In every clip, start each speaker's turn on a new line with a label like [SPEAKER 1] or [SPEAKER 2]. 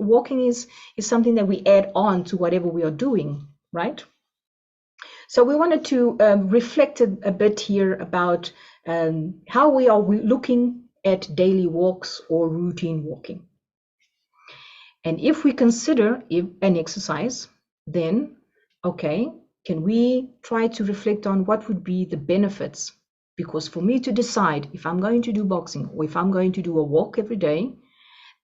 [SPEAKER 1] walking is something that we add on to whatever we are doing, right? So we wanted to reflect a bit here about how we are looking at daily walks or routine walking. And if we consider an exercise, then, okay, can we try to reflect on what would be the benefits? Because for me to decide if I'm going to do boxing or if I'm going to do a walk every day,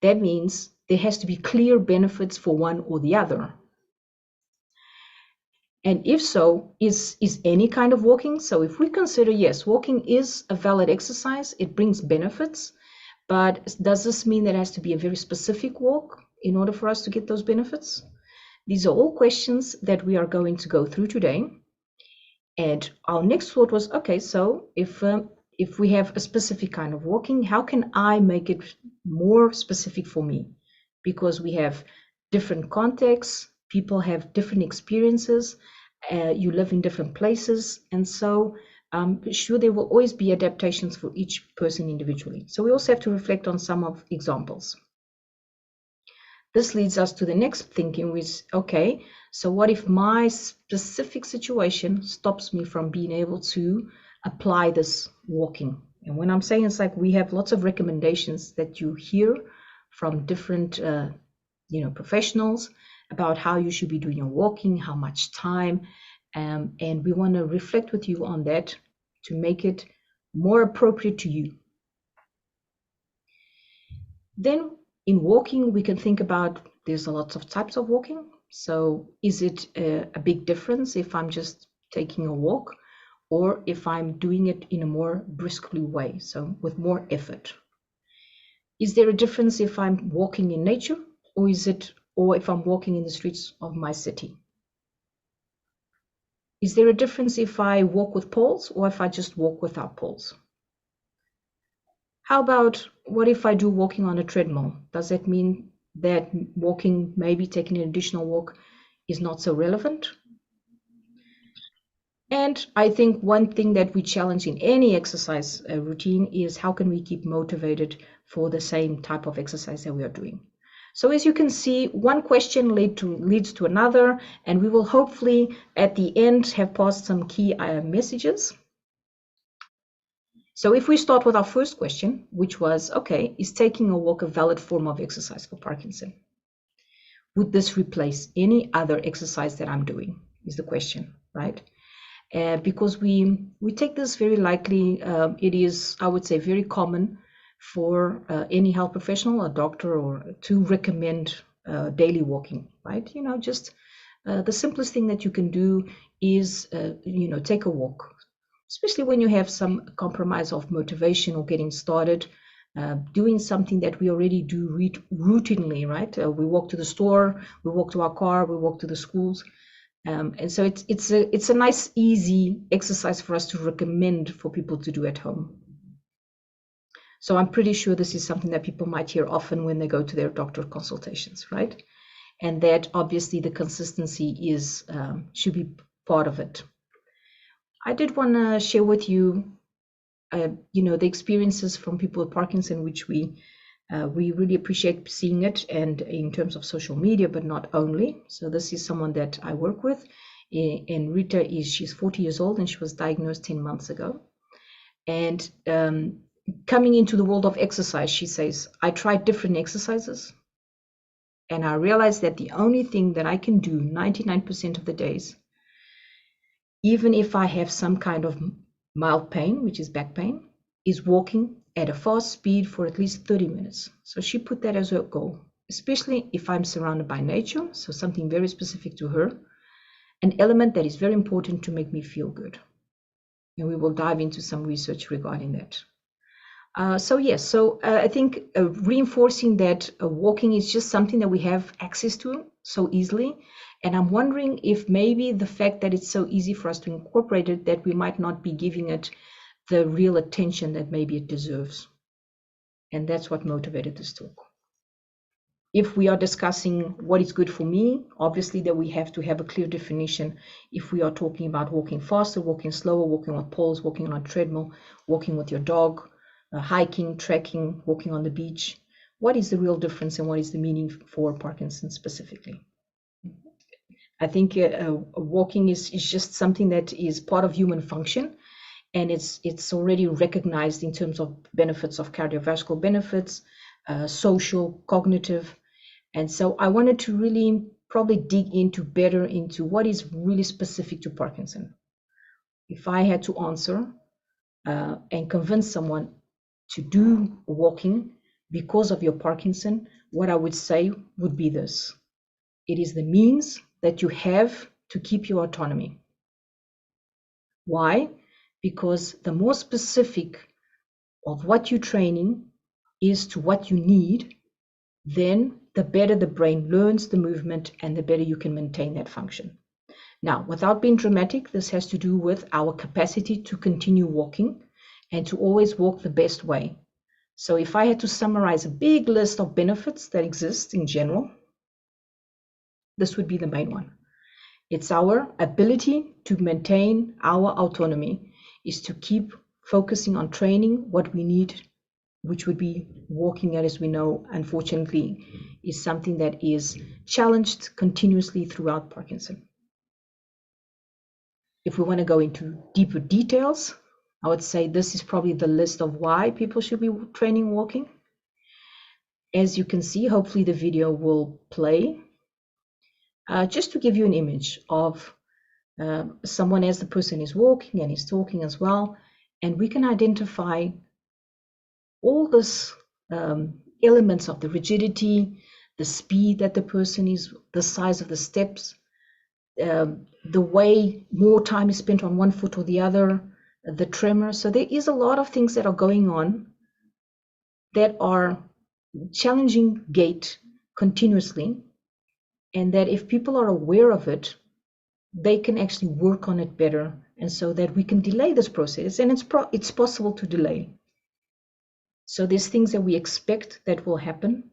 [SPEAKER 1] that means there has to be clear benefits for one or the other. And if so, is any kind of walking? So if we consider, yes, walking is a valid exercise, it brings benefits, but does this mean that it has to be a very specific walk in order for us to get those benefits? These are all questions that we are going to go through today. And our next thought was, okay, so if we have a specific kind of walking, how can I make it more specific for me? Because we have different contexts, people have different experiences, you live in different places, and so sure there will always be adaptations for each person individually. So we also have to reflect on some of examples. This leads us to the next thinking, which, okay, so what if my specific situation stops me from being able to apply this walking? And when I'm saying, it's like we have lots of recommendations that you hear from different professionals about how you should be doing your walking, how much time, and we want to reflect with you on that to make it more appropriate to you. Then in walking, we can think about, there's a lot of types of walking. So is it a big difference if I'm just taking a walk or if I'm doing it in a more briskly way, so with more effort? Is there a difference if I'm walking in nature or if I'm walking in the streets of my city? Is there a difference if I walk with poles or if I just walk without poles? How about, what if I do walking on a treadmill? Does that mean that walking, maybe taking an additional walk, is not so relevant? And I think one thing that we challenge in any exercise routine is, how can we keep motivated for the same type of exercise that we are doing? So as you can see, one question leads to another, and we will hopefully at the end have passed some key messages. So if we start with our first question, which was, okay, is taking a walk a valid form of exercise for Parkinson? Would this replace any other exercise that I'm doing, is the question, right? Because we take this very lightly. It is, I would say, very common for any health professional, a doctor, or to recommend daily walking, right? Just the simplest thing that you can do is, take a walk, especially when you have some compromise of motivation or getting started, doing something that we already do routinely, right? We walk to the store, we walk to our car, we walk to the schools. And so it's a nice, easy exercise for us to recommend for people to do at home. So I'm pretty sure this is something that people might hear often when they go to their doctor consultations, right? And that obviously the consistency should be part of it. I did want to share with you, the experiences from people with Parkinson, which we really appreciate seeing it, and in terms of social media, but not only. So this is someone that I work with, and Rita she's 40 years old, and she was diagnosed 10 months ago. And coming into the world of exercise, she says, I tried different exercises, and I realized that the only thing that I can do 99% of the days, even if I have some kind of mild pain, which is back pain, is walking at a fast speed for at least 30 minutes. So she put that as her goal, especially if I'm surrounded by nature, so something very specific to her, an element that is very important to make me feel good. And we will dive into some research regarding that. I think reinforcing that walking is just something that we have access to so easily. And I'm wondering if maybe the fact that it's so easy for us to incorporate it, that we might not be giving it the real attention that maybe it deserves. And that's what motivated this talk. If we are discussing what is good for me, obviously that we have to have a clear definition. If we are talking about walking faster, walking slower, walking on poles, walking on a treadmill, walking with your dog, hiking, trekking, walking on the beach, what is the real difference and what is the meaning for Parkinson specifically. I think walking is just something that is part of human function, and it's already recognized in terms of benefits of cardiovascular benefits, social, cognitive. And so I wanted to really probably dig into better into what is really specific to Parkinson. If I had to answer and convince someone to do walking because of your Parkinson, what I would say would be this. It is the means that you have to keep your autonomy. Why? Because the more specific of what you're training is to what you need, then the better the brain learns the movement and the better you can maintain that function. Now, without being dramatic, this has to do with our capacity to continue walking and to always walk the best way. So if I had to summarize a big list of benefits that exist in general, this would be the main one. It's our ability to maintain our autonomy, is to keep focusing on training what we need, which would be walking, and as we know, unfortunately, is something that is challenged continuously throughout Parkinson. If we want to go into deeper details, I would say this is probably the list of why people should be training walking. As you can see, hopefully the video will play. Just to give you an image of someone as the person is walking and is talking as well, and we can identify all this elements of the rigidity, the speed that the person is, the size of the steps, the way more time is spent on one foot or the other, the tremor. So there is a lot of things that are going on that are challenging gait continuously, and that if people are aware of it, they can actually work on it better, and so that we can delay this process, and it's possible to delay. So there's things that we expect that will happen,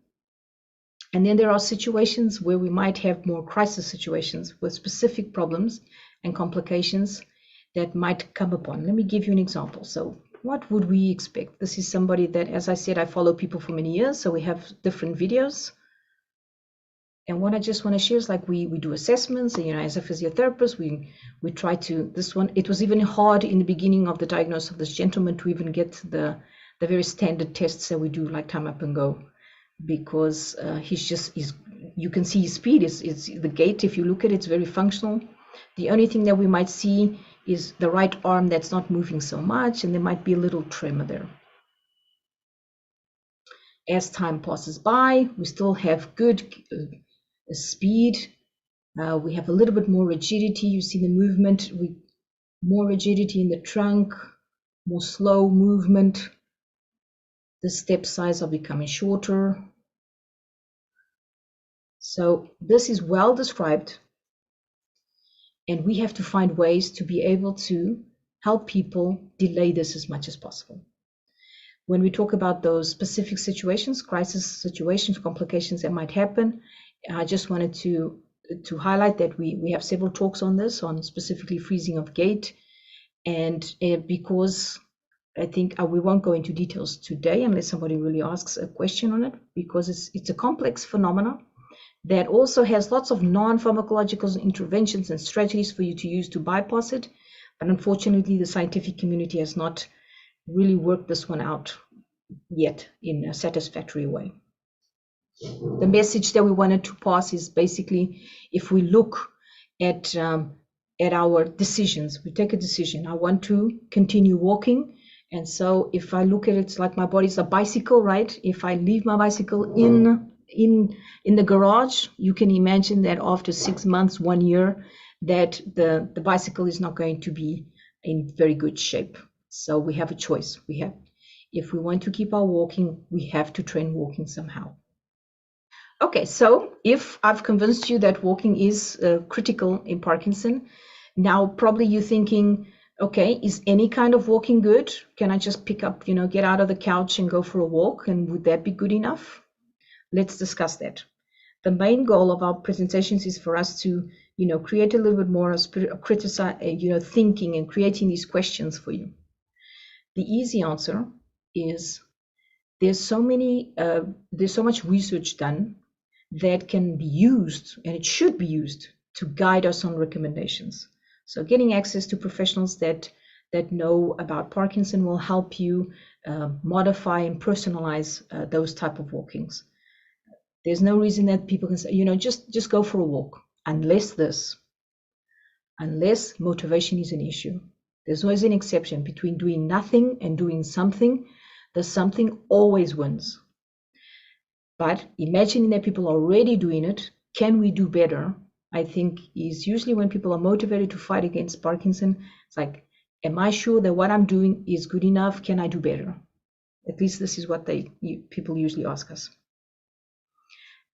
[SPEAKER 1] and then there are situations where we might have more crisis situations with specific problems and complications that might come upon. Let me give you an example. So what would we expect? This is somebody that, as I said, I follow people for many years, so we have different videos. And what I just want to share is, like, we do assessments, and, as a physiotherapist, we try to, this one, it was even hard in the beginning of the diagnosis of this gentleman to even get the very standard tests that we do, like time up and go, because you can see his speed is the gait. If you look at it, it's very functional. The only thing that we might see is the right arm that's not moving so much, and there might be a little tremor there. As time passes by, we still have good speed. We have a little bit more rigidity. You see the movement, more rigidity in the trunk, more slow movement. The step size are becoming shorter. So this is well described, and we have to find ways to be able to help people delay this as much as possible. When we talk about those specific situations, crisis situations, complications that might happen, I just wanted to highlight that we have several talks on this, on specifically freezing of gait, and because I think we won't go into details today unless somebody really asks a question on it, because it's a complex phenomenon that also has lots of non-pharmacological interventions and strategies for you to use to bypass it. But unfortunately, the scientific community has not really worked this one out yet in a satisfactory way. The message that we wanted to pass is basically, if we look at our decisions, we take a decision. I want to continue walking. And so if I look at it, it's like my body's a bicycle, right? If I leave my bicycle in the garage, you can imagine that after 6 months, 1 year, that the bicycle is not going to be in very good shape. So we have a choice. If we want to keep our walking, we have to train walking somehow. Okay, so if I've convinced you that walking is critical in Parkinson, now probably you're thinking, okay, is any kind of walking good? Can I just pick up, get out of the couch and go for a walk? And would that be good enough? Let's discuss that. The main goal of our presentations is for us to, create a little bit more of thinking and creating these questions for you. The easy answer is there's so much research done that can be used, and it should be used, to guide us on recommendations. So getting access to professionals that know about Parkinson will help you modify and personalize those type of walkings. There's no reason that people can say, just go for a walk, unless motivation is an issue. There's always an exception between doing nothing and doing something. The something always wins. But imagining that people are already doing it, can we do better? I think is usually when people are motivated to fight against Parkinson, it's like, am I sure that what I'm doing is good enough? Can I do better? At least this is what people usually ask us.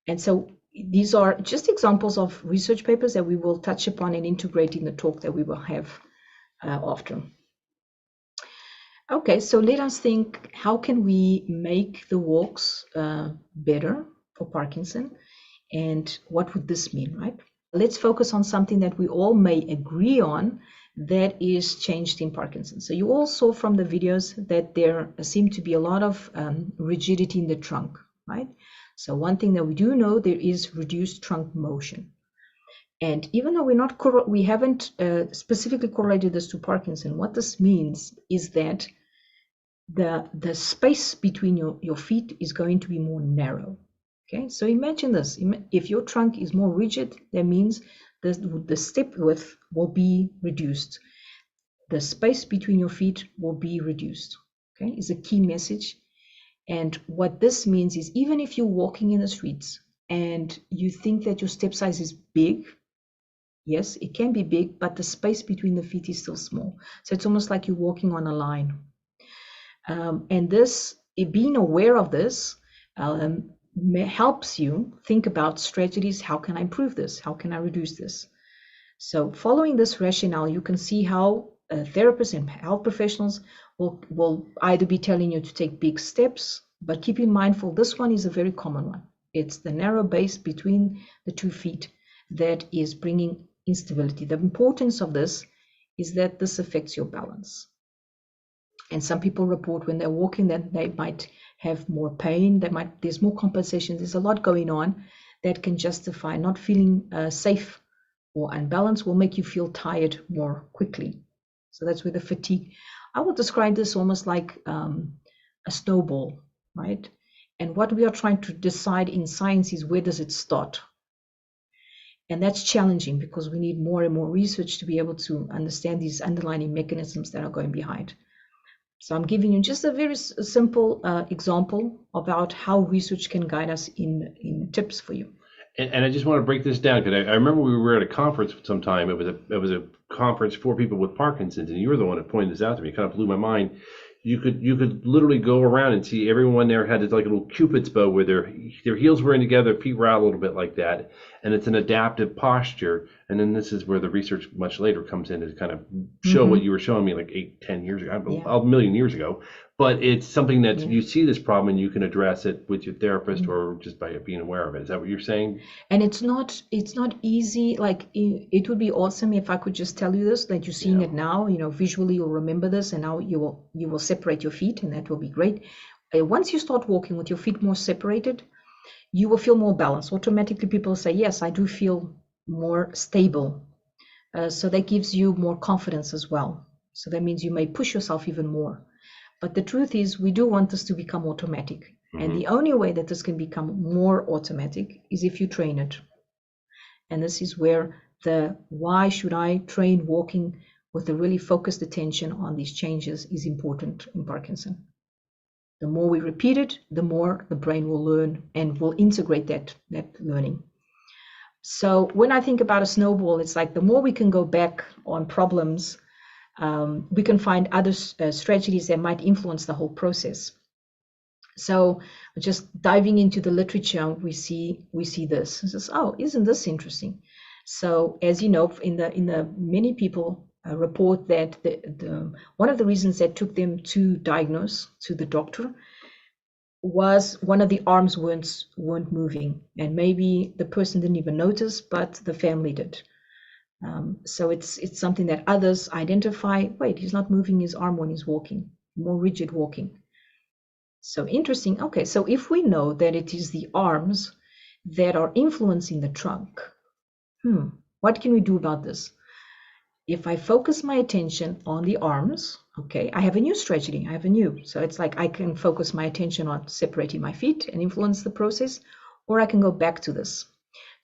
[SPEAKER 1] And so these are just examples of research papers that we will touch upon and integrate in the talk that we will have after. Okay, so let us think, how can we make the walks better for Parkinson? And what would this mean, right? Let's focus on something that we all may agree on that is changed in Parkinson. So you all saw from the videos that there seem to be a lot of rigidity in the trunk, right? So one thing that we do know, there is reduced trunk motion. And even though we haven't specifically correlated this to Parkinson, what this means is that the space between your feet is going to be more narrow. Okay, so imagine this. If your trunk is more rigid, that means the step width will be reduced. The space between your feet will be reduced. Okay, is a key message. And what this means is, even if you're walking in the streets and you think that your step size is big, yes, it can be big, but the space between the feet is still small. So it's almost like you're walking on a line. And being aware of this helps you think about strategies. How can I improve this? How can I reduce this? So following this rationale, you can see how therapists and health professionals will either be telling you to take big steps, but keep in mindful, this one is a very common one. It's the narrow base between the 2 feet that is bringing instability. The importance of this is that this affects your balance. And some people report when they're walking that they might have more pain, there's more compensation, there's a lot going on that can justify not feeling safe or unbalanced, will make you feel tired more quickly. So that's where the fatigue, I would describe this almost like a snowball, right? And what we are trying to decide in science is, where does it start? And that's challenging because we need more and more research to be able to understand these underlying mechanisms that are going behind. So I'm giving you just a very simple example about how research can guide us in tips for you.
[SPEAKER 2] And I just want to break this down, because I remember we were at a conference sometime. It was a conference for people with Parkinson's, and you were the one that pointed this out to me. It kind of blew my mind. You could literally go around and see everyone there had this like a little Cupid's bow where their heels were in together, feet were out a little bit like that, and it's an adaptive posture. And then this is where the research much later comes in to kind of show what you were showing me like 8-10 years ago, a million years ago. But it's something that you see this problem and you can address it with your therapist or just by being aware of it. Is that what you're saying?
[SPEAKER 1] And it's not easy. Like, it would be awesome if I could just tell you this, that you're seeing it now, visually you'll remember this, and now you will separate your feet, and that will be great. Once you start walking with your feet more separated, you will feel more balanced. Automatically people say, yes, I do feel more stable. So that gives you more confidence as well. So that means you may push yourself even more. But the truth is, we do want this to become automatic. And the only way that this can become more automatic is if you train it. And this is where why should I train walking with a really focused attention on these changes is important in Parkinson. The more we repeat it, the more the brain will learn and will integrate that learning. So when I think about a snowball, it's like the more we can go back on problems, we can find other strategies that might influence the whole process. So just diving into the literature, we see this. It says, oh, isn't this interesting? So as you know, in the many people report that one of the reasons that took them to diagnose to the doctor was one of the arms weren't moving, and maybe the person didn't even notice, but the family did. So it's something that others identify. Wait, he's not moving his arm when he's walking, more rigid walking. So interesting. Okay, so if we know that it is the arms that are influencing the trunk, what can we do about this? If I focus my attention on the arms, okay, I have a new strategy. I have a new. So it's like I can focus my attention on separating my feet and influence the process, or I can go back to this,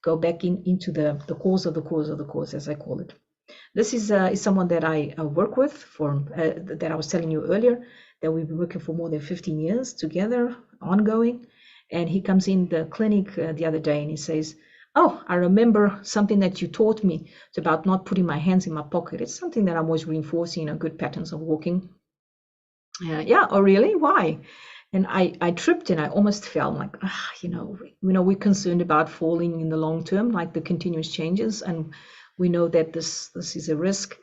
[SPEAKER 1] go back into the cause of the cause of the cause, as I call it. This is someone that I work with that I was telling you earlier, that we've been working for more than 15 years together, ongoing. And he comes in the clinic the other day and he says, "Oh, I remember something that you taught me. It's about not putting my hands in my pocket. It's something that I'm always reinforcing, good patterns of walking." Yeah, oh really? Why? And I tripped and I almost fell. I'm like, we're concerned about falling in the long term, like the continuous changes, and we know that this is a risk.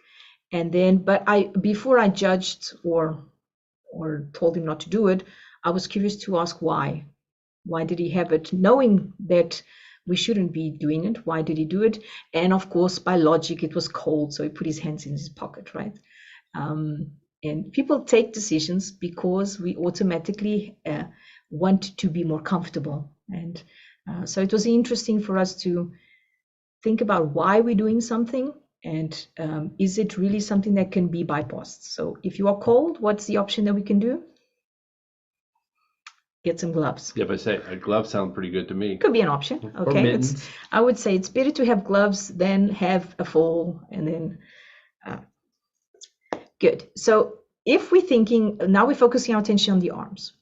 [SPEAKER 1] And then, but before I judged or told him not to do it, I was curious to ask why. Why did he have it, knowing that we shouldn't be doing it? Why did he do it? And of course, by logic, it was cold, so he put his hands in his pocket, right? And people take decisions because we automatically want to be more comfortable. And so it was interesting for us to think about why we're doing something, and is it really something that can be bypassed? So if you are cold, what's the option that we can do? Get some gloves.
[SPEAKER 2] Yeah, if I say gloves sound pretty good to me.
[SPEAKER 1] Could be an option.
[SPEAKER 2] Or
[SPEAKER 1] Okay,
[SPEAKER 2] mittens.
[SPEAKER 1] I would say it's better to have gloves than have a fall and then good. So if we're thinking now, we're focusing our attention on the arms.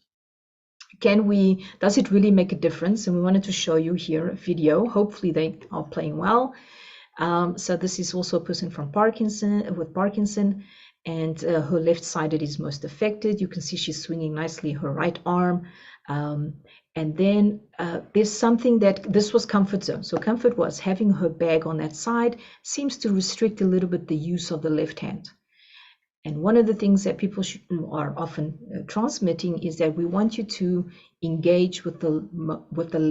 [SPEAKER 1] Does it really make a difference? And we wanted to show you here a video. Hopefully they are playing well. So this is also a person with Parkinson, and her left sided is most affected. You can see she's swinging nicely her right arm. And then there's something that this was comfort zone. So comfort was having her bag on that side seems to restrict a little bit the use of the left hand. And one of the things that people are often transmitting is that we want you to engage with the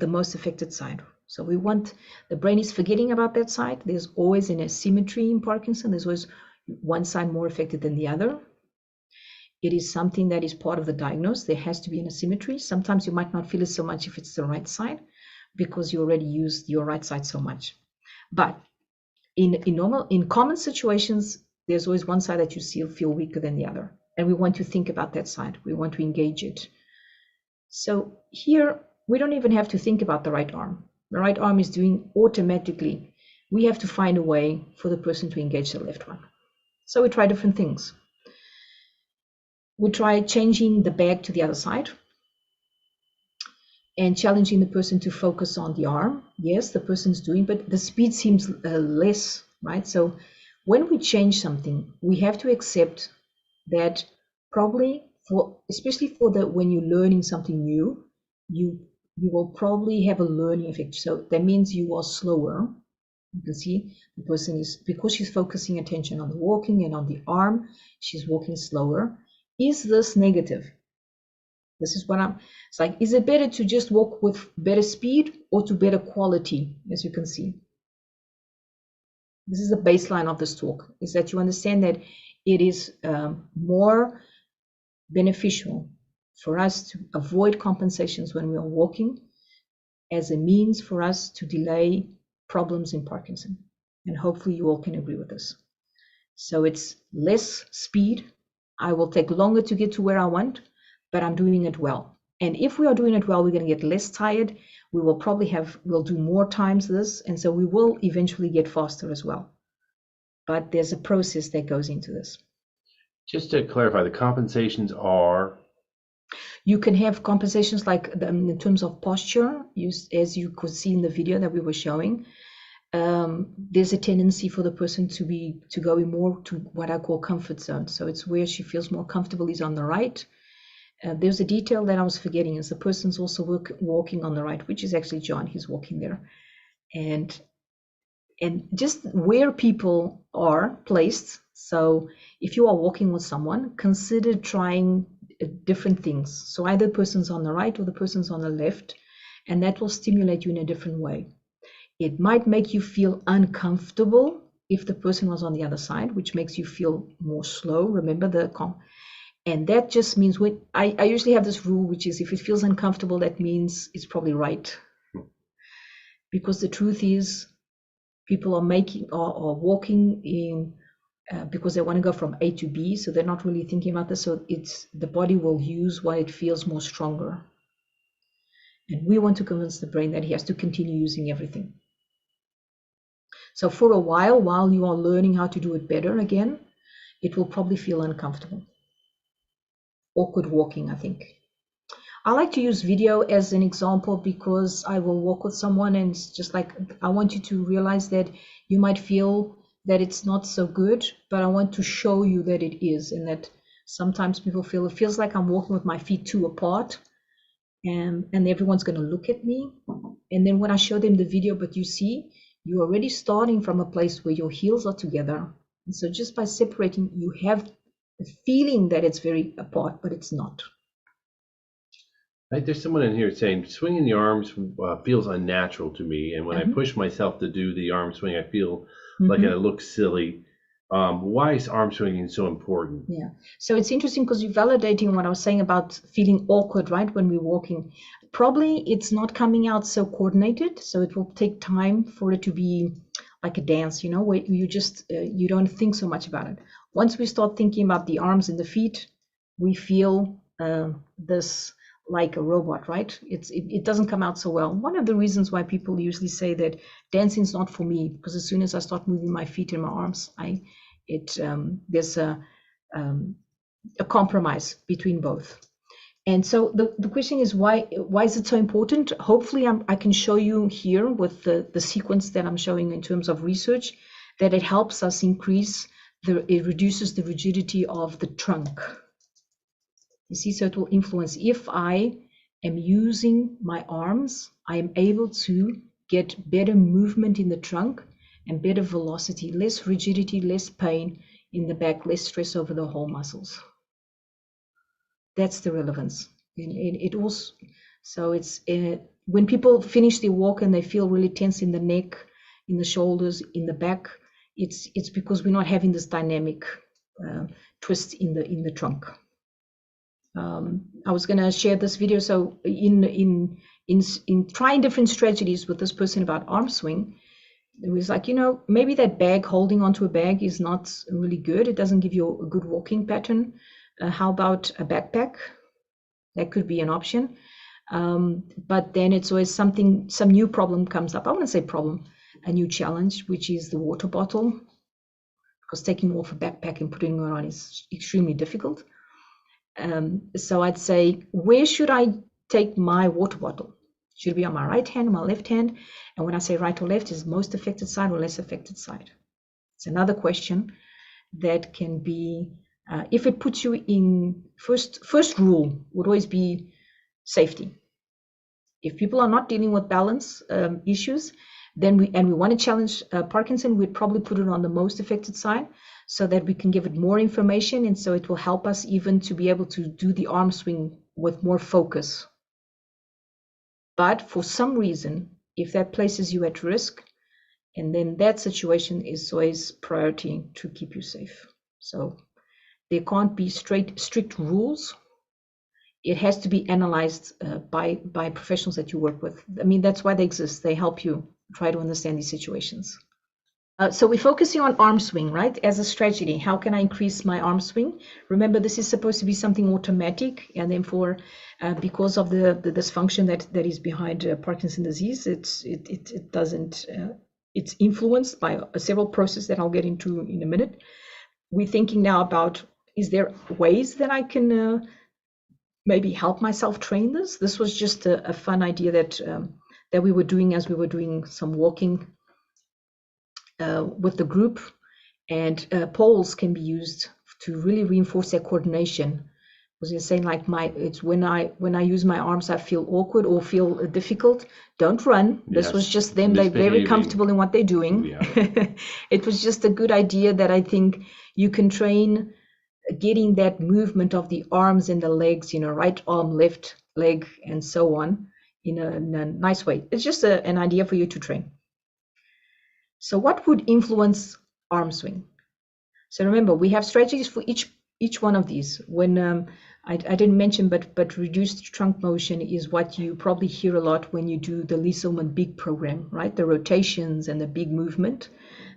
[SPEAKER 1] most affected side. So we want, the brain is forgetting about that side. There's always an asymmetry in Parkinson. There's always one side more affected than the other. It is something that is part of the diagnosis. There has to be an asymmetry. Sometimes you might not feel it so much if it's the right side, because you already used your right side so much. But in common situations, there's always one side that you feel weaker than the other. And we want to think about that side. We want to engage it. So here, we don't even have to think about the right arm. The right arm is doing automatically. We have to find a way for the person to engage the left one. So we try different things. We try changing the bag to the other side and challenging the person to focus on the arm. Yes, the person's doing, but the speed seems less, right? So when we change something, we have to accept that probably especially when you're learning something new, you will probably have a learning effect. So that means you are slower. You can see the person is, because she's focusing attention on the walking and on the arm, she's walking slower. Is this negative? This is what it's like, is it better to just walk with better speed or to better quality, as you can see? This is the baseline of this talk, is that you understand that it is more beneficial for us to avoid compensations when we are walking as a means for us to delay problems in Parkinson. And hopefully you all can agree with this. So it's less speed. I will take longer to get to where I want, but I'm doing it well. And if we are doing it well, we're going to get less tired. We will we'll do more times this, and so we will eventually get faster as well. But there's a process that goes into this.
[SPEAKER 2] Just to clarify, the compensations are?
[SPEAKER 1] You can have compensations like in terms of posture, as you could see in the video that we were showing. There's a tendency for the person to go in more to what I call comfort zone. So it's where she feels more comfortable is on the right. There's a detail that I was forgetting, is the person's also walking on the right, which is actually John. He's walking there. And just where people are placed. So if you are walking with someone, consider trying different things. So either the person's on the right or the person's on the left, and that will stimulate you in a different way. It might make you feel uncomfortable if the person was on the other side, which makes you feel more slow. Remember And that just means when I usually have this rule, which is if it feels uncomfortable, that means it's probably right. Because the truth is, people are making or walking in because they want to go from A to B, so they're not really thinking about this. So it's the body will use what it feels more stronger. And we want to convince the brain that he has to continue using everything. So for a while you are learning how to do it better again, it will probably feel uncomfortable. Awkward walking, I think. I like to use video as an example because I will walk with someone and it's just like, I want you to realize that you might feel that it's not so good, but I want to show you that it is, and that sometimes people feel it feels like I'm walking with my feet too apart and everyone's going to look at me. And then when I show them the video, but you see, you're already starting from a place where your heels are together. And so just by separating, you have the feeling that it's very apart, but it's not.
[SPEAKER 2] Right, there's someone in here saying swinging the arms feels unnatural to me, and when I push myself to do the arm swing, I feel like I look silly. Why is arm swinging so important?
[SPEAKER 1] Yeah, so it's interesting because you're validating what I was saying about feeling awkward, right, when we're walking. Probably it's not coming out so coordinated, so it will take time for it to be like a dance, you know, where you just you don't think so much about it. Once we start thinking about the arms and the feet, we feel this like a robot, right? It doesn't come out so well. One of the reasons why people usually say that dancing is not for me, because as soon as I start moving my feet and my arms, there's a compromise between both. And so the question is, why is it so important? Hopefully I can show you here with the sequence that I'm showing in terms of research, that it helps us increase, it reduces the rigidity of the trunk. You see, so it will influence. If I am using my arms, I am able to get better movement in the trunk and better velocity, less rigidity, less pain in the back, less stress over the whole muscles. That's the relevance. And it also, so it's when people finish their walk and they feel really tense in the neck, in the shoulders, in the back, it's because we're not having this dynamic twist in the trunk. I was going to share this video. So in trying different strategies with this person about arm swing, it was like, you know, maybe that bag, holding onto a bag is not really good. It doesn't give you a good walking pattern. How about a backpack? That could be an option. But then it's always some new problem comes up. I wouldn't say problem, a new challenge, which is the water bottle, because taking off a backpack and putting it on is extremely difficult. So I'd say, where should I take my water bottle? Should it be on my right hand or my left hand? And when I say right or left, is most affected side or less affected side? It's another question that can be, if it puts you in, first rule would always be safety. If people are not dealing with balance issues, then we want to challenge Parkinson, we'd probably put it on the most affected side, so that we can give it more information, and so it will help us even to be able to do the arm swing with more focus. But for some reason, if that places you at risk, and then that situation is always priority to keep you safe. So there can't be strict rules. It has to be analyzed by professionals that you work with. I mean, that's why they exist. They help you try to understand these situations. So we're focusing on arm swing, right? As a strategy, how can I increase my arm swing? Remember, this is supposed to be something automatic, and then because of the dysfunction that is behind Parkinson's disease, it doesn't. It's influenced by several processes that I'll get into in a minute. We're thinking now about, is there ways that I can maybe help myself train this? This was just a fun idea that we were doing as we were doing some walking with the group, and polls can be used to really reinforce their coordination. Because you're saying like it's when I use my arms, I feel awkward or feel difficult. Don't run. This
[SPEAKER 2] Yes.
[SPEAKER 1] was just them. They're very comfortable in what they're doing. Yeah. It was just a good idea that I think you can train getting that movement of the arms and the legs, you know, right arm, left leg, and so on in a nice way. It's just an idea for you to train. So what would influence arm swing? So remember, we have strategies for each each one of these, when I didn't mention, but reduced trunk motion is what you probably hear a lot when you do the Lieselman big program, right? The rotations and the big movement.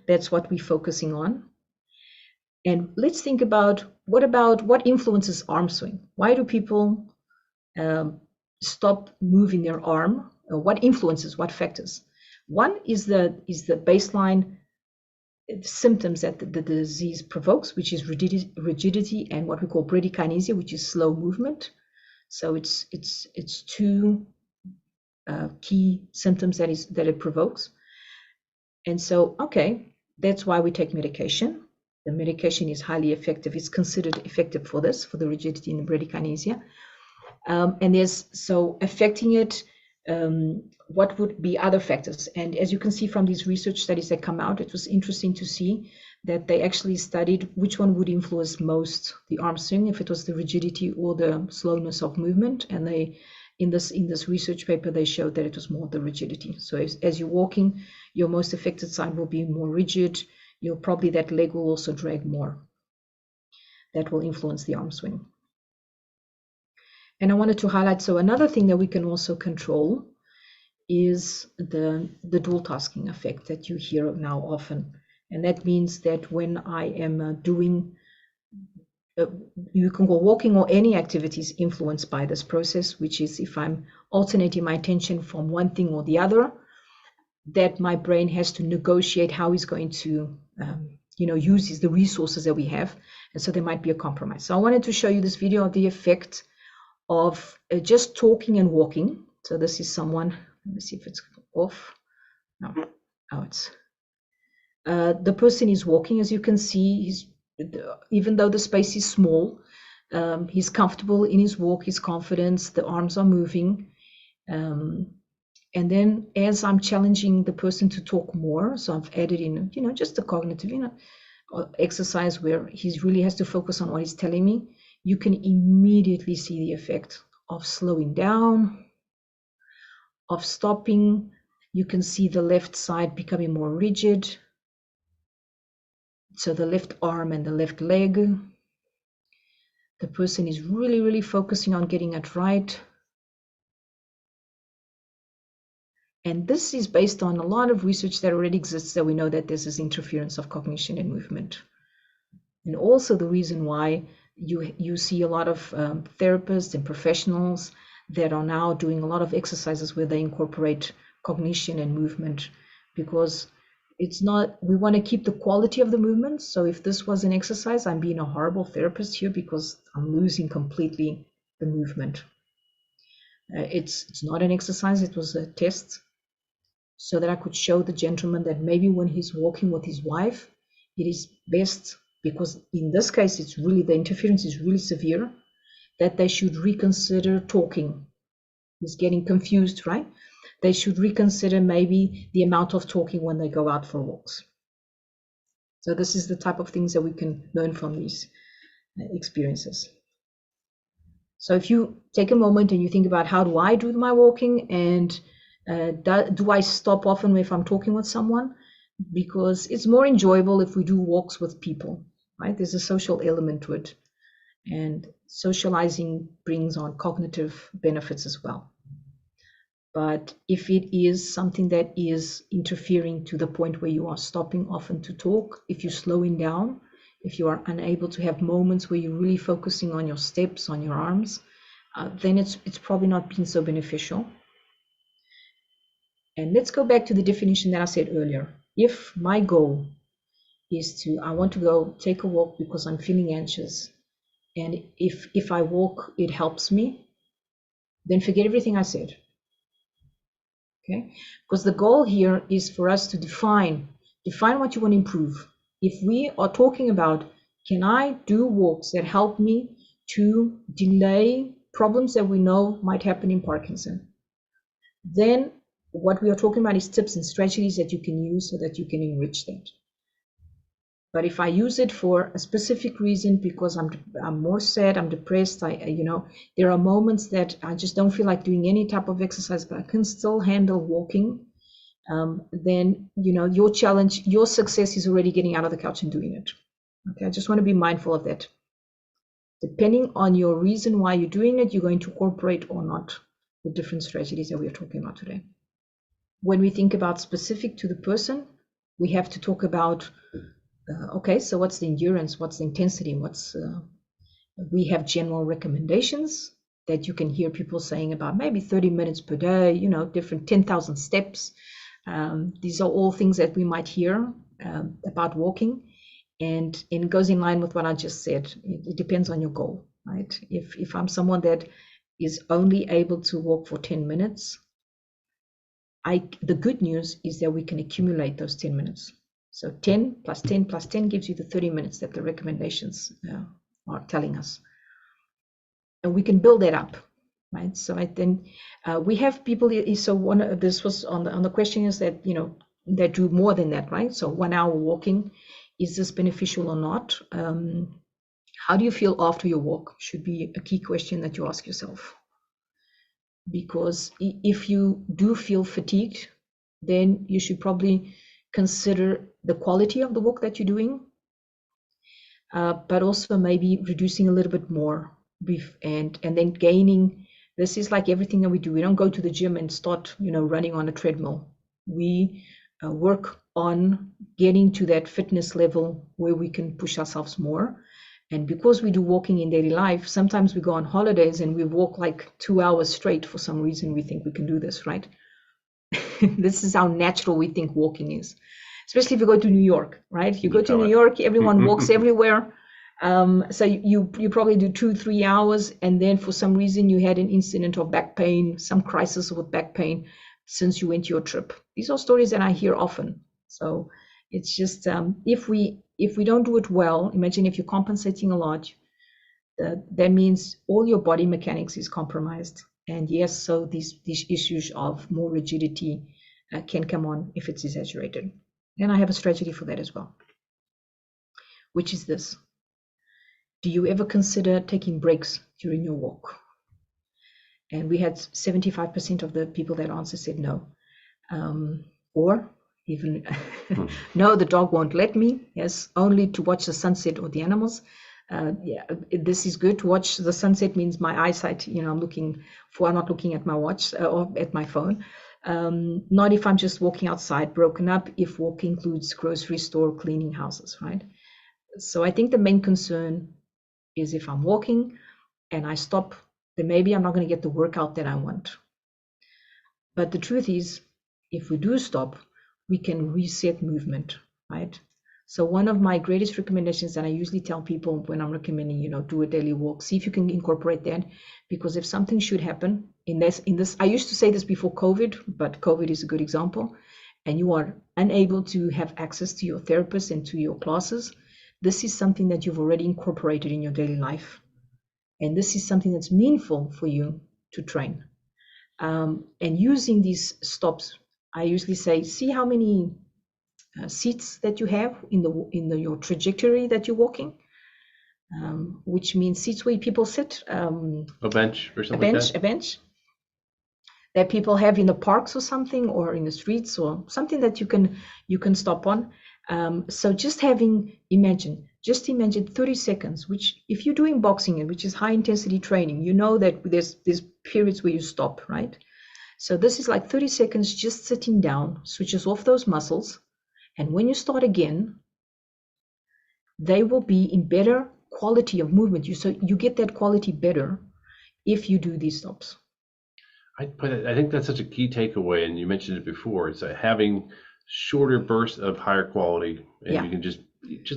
[SPEAKER 1] That's what we're focusing on. And let's think about what influences arm swing? Why do people stop moving their arm? What influences, what factors? One is the baseline symptoms that the disease provokes, which is rigidity and what we call bradykinesia, which is slow movement. So it's two key symptoms that it provokes. And so, okay, that's why we take medication. The medication is highly effective. It's considered effective for this, for the rigidity and the bradykinesia. And there's, so affecting it, what would be other factors? And as you can see from these research studies that come out, it was interesting to see that they actually studied which one would influence most the arm swing, if it was the rigidity or the slowness of movement. And they, in this research paper, they showed that it was more the rigidity. So as you're walking, your most affected side will be more rigid. You'll probably, that leg will also drag more. That will influence the arm swing. And I wanted to highlight, so another thing that we can also control is the dual tasking effect that you hear now often. And that means that when I am doing, you can go walking or any activities influenced by this process, which is if I'm alternating my attention from one thing or the other, that my brain has to negotiate how he's going to use the resources that we have. And so there might be a compromise. So I wanted to show you this video of the effect of just talking and walking. So this is someone, let me see if it's off. No, oh, it's the person is walking. As you can see, he's, even though the space is small, he's comfortable in his walk, his confidence, the arms are moving. And then as I'm challenging the person to talk more, so I've added in, just a cognitive, exercise where he really has to focus on what he's telling me, you can immediately see the effect of slowing down, of stopping. You can see the left side becoming more rigid. So the left arm and the left leg. The person is really, really focusing on getting it right. And this is based on a lot of research that already exists, that we know that there's this interference of cognition and movement. And also the reason why you see a lot of therapists and professionals that are now doing a lot of exercises where they incorporate cognition and movement, because it's not, we want to keep the quality of the movement. So if this was an exercise, I'm being a horrible therapist here because I'm losing completely the movement. It's not an exercise, it was a test, so that I could show the gentleman that maybe when he's walking with his wife, it is best, because in this case, it's really, the interference is really severe, that they should reconsider talking. He's getting confused, right? They should reconsider maybe the amount of talking when they go out for walks. So this is the type of things that we can learn from these experiences. So if you take a moment and you think about, how do I do my walking, and do I stop often if I'm talking with someone? Because it's more enjoyable if we do walks with people, right? There's a social element to it, and socializing brings on cognitive benefits as well. But if it is something that is interfering to the point where you are stopping often to talk, if you're slowing down, if you are unable to have moments where you're really focusing on your steps, on your arms, then it's probably not been so beneficial. And let's go back to the definition that I said earlier. If my goal is I want to go take a walk because I'm feeling anxious, and if I walk, it helps me, then forget everything I said. Okay? Because the goal here is for us to define what you want to improve. If we are talking about, can I do walks that help me to delay problems that we know might happen in Parkinson, then what we are talking about is tips and strategies that you can use so that you can enrich that. But if I use it for a specific reason, because I'm more sad, I'm depressed, there are moments that I just don't feel like doing any type of exercise, but I can still handle walking, then, your challenge, your success is already getting out of the couch and doing it. Okay, I just want to be mindful of that. Depending on your reason why you're doing it, you're going to incorporate or not the different strategies that we are talking about today. When we think about specific to the person, we have to talk about, okay, so what's the endurance, what's the intensity, we have general recommendations that you can hear people saying about maybe 30 minutes per day, different 10,000 steps. These are all things that we might hear about walking. And it goes in line with what I just said. It depends on your goal, right? If I'm someone that is only able to walk for 10 minutes, the good news is that we can accumulate those 10 minutes. So 10 plus 10 plus 10 gives you the 30 minutes that the recommendations are telling us. And we can build that up, right? So I think we have people, so this was on the question is that, that do more than that, right? So 1 hour walking, is this beneficial or not? How do you feel after your walk? Should be a key question that you ask yourself. Because if you do feel fatigued, then you should probably consider the quality of the walk that you're doing, but also maybe reducing a little bit more and then gaining. This is like everything that we do. We don't go to the gym and start, running on a treadmill. We work on getting to that fitness level where we can push ourselves more. And because we do walking in daily life, sometimes we go on holidays and we walk like 2 hours straight. For some reason, we think we can do this, right? This is how natural we think walking is, especially if you go to New York, right? You go to New York, everyone walks everywhere. So you probably do 2-3 hours, and then for some reason you had an incident of back pain, some crisis with back pain since you went your trip. These are stories that I hear often. So it's just if we don't do it well, imagine if you're compensating a lot, that means all your body mechanics is compromised. And yes, so these issues of more rigidity can come on if it's exaggerated. And I have a strategy for that as well, which is this. Do you ever consider taking breaks during your walk? And we had 75% of the people that answered said no. Or even, no, the dog won't let me. Yes, only to watch the sunset or the animals. Yeah, this is good. To watch the sunset means my eyesight, I'm not looking at my watch or at my phone. Not if I'm just walking outside, broken up, if walk includes grocery store, cleaning houses, right? So I think the main concern is if I'm walking and I stop, then maybe I'm not going to get the workout that I want. But the truth is, if we do stop, we can reset movement, right? So one of my greatest recommendations that I usually tell people when I'm recommending, do a daily walk, see if you can incorporate that, because if something should happen in this, I used to say this before COVID, but COVID is a good example, and you are unable to have access to your therapist and to your classes, this is something that you've already incorporated in your daily life. And this is something that's meaningful for you to train. And using these stops, I usually say, see how many seats that you have in your trajectory that you're walking, which means seats where people sit.
[SPEAKER 2] A bench or something
[SPEAKER 1] a bench that people have in the parks or something, or in the streets, or something that you can stop on. So just imagine 30 seconds, which if you're doing boxing, which is high intensity training, you know that there's periods where you stop, right? So this is like 30 seconds just sitting down, switches off those muscles. And when you start again, they will be in better quality of movement. So you get that quality better if you do these stops.
[SPEAKER 2] I think that's such a key takeaway, and you mentioned it before. It's having shorter bursts of higher quality, and you can just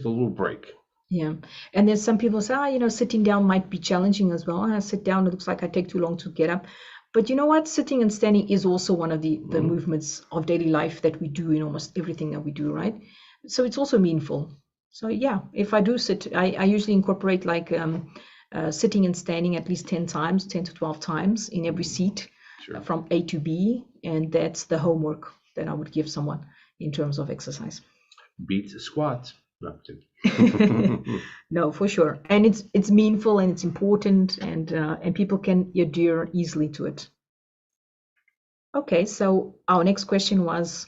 [SPEAKER 2] a little break.
[SPEAKER 1] Yeah, and then some people say, sitting down might be challenging as well. I sit down, it looks like I take too long to get up. But you know what? Sitting and standing is also one of the movements of daily life that we do in almost everything that we do, right? So it's also meaningful. So yeah, if I do sit, I usually incorporate like sitting and standing at least 10 to 12 times in every seat. Sure. From A to B, and that's the homework that I would give someone in terms of exercise.
[SPEAKER 2] Beats squats.
[SPEAKER 1] No, for sure, and it's meaningful and it's important, and people can adhere easily to it. Okay, so our next question was,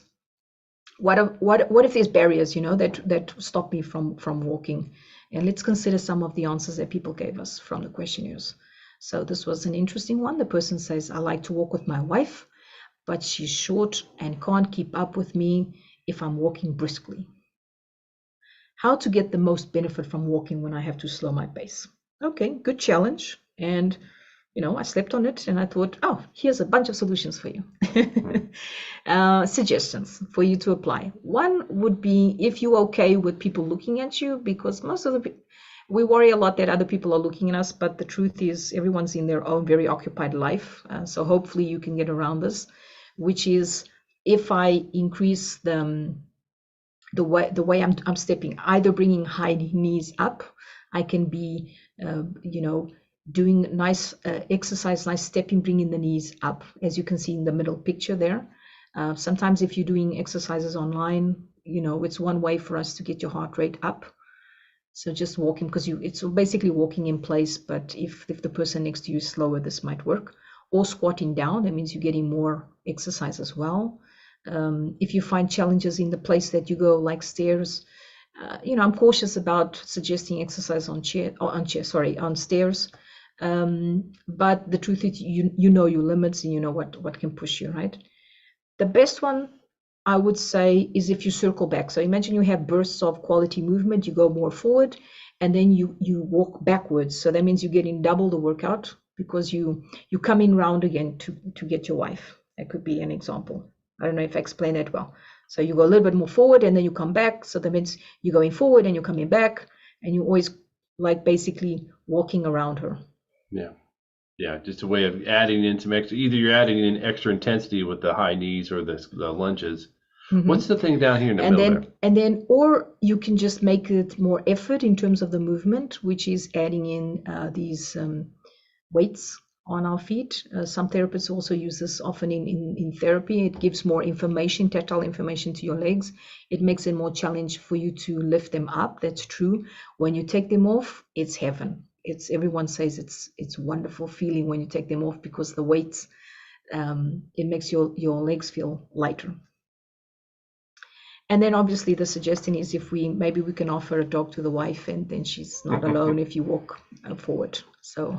[SPEAKER 1] what if there's barriers, that stop me from walking? And let's consider some of the answers that people gave us from the questionnaires. So this was an interesting one. The person says, I like to walk with my wife, but she's short and can't keep up with me if I'm walking briskly. How to get the most benefit from walking when I have to slow my pace? Okay, good challenge. And I slept on it and I thought, oh, here's a bunch of solutions for you. Suggestions for you to apply. One would be if you're okay with people looking at you, because most of we worry a lot that other people are looking at us, but the truth is everyone's in their own very occupied life. So hopefully you can get around this, which is if I increase the way I'm stepping, either bringing high knees up, I can be, doing nice exercise, nice stepping, bringing the knees up, as you can see in the middle picture there. Sometimes if you're doing exercises online, it's one way for us to get your heart rate up. So just walking, because it's basically walking in place, but if the person next to you is slower, this might work. Or squatting down, that means you're getting more exercise as well. If you find challenges in the place that you go, like stairs, I'm cautious about suggesting exercise on stairs. But the truth is, you know your limits and you know what can push you, right? The best one, I would say, is if you circle back. So imagine you have bursts of quality movement, you go more forward, and then you walk backwards. So that means you're getting double the workout because you come in round again to get your wife. That could be an example. I don't know if I explained that well. So you go a little bit more forward and then you come back. So that means you're going forward and you're coming back, and you're always like basically walking around her.
[SPEAKER 2] Yeah, just a way of adding in some extra. Either you're adding in extra intensity with the high knees or the lunges. Mm-hmm. What's the thing down here in the middle there?
[SPEAKER 1] And then, or you can just make it more effort in terms of the movement, which is adding in these weights on our feet. Some therapists also use this often in therapy. It gives more information, tactile information to your legs. It makes it more challenging for you to lift them up. That's true. When you take them off, it's heaven. Everyone says it's wonderful feeling when you take them off, because the weights, it makes your legs feel lighter. And then obviously the suggestion is if maybe we can offer a dog to the wife, and then she's not alone if you walk forward. So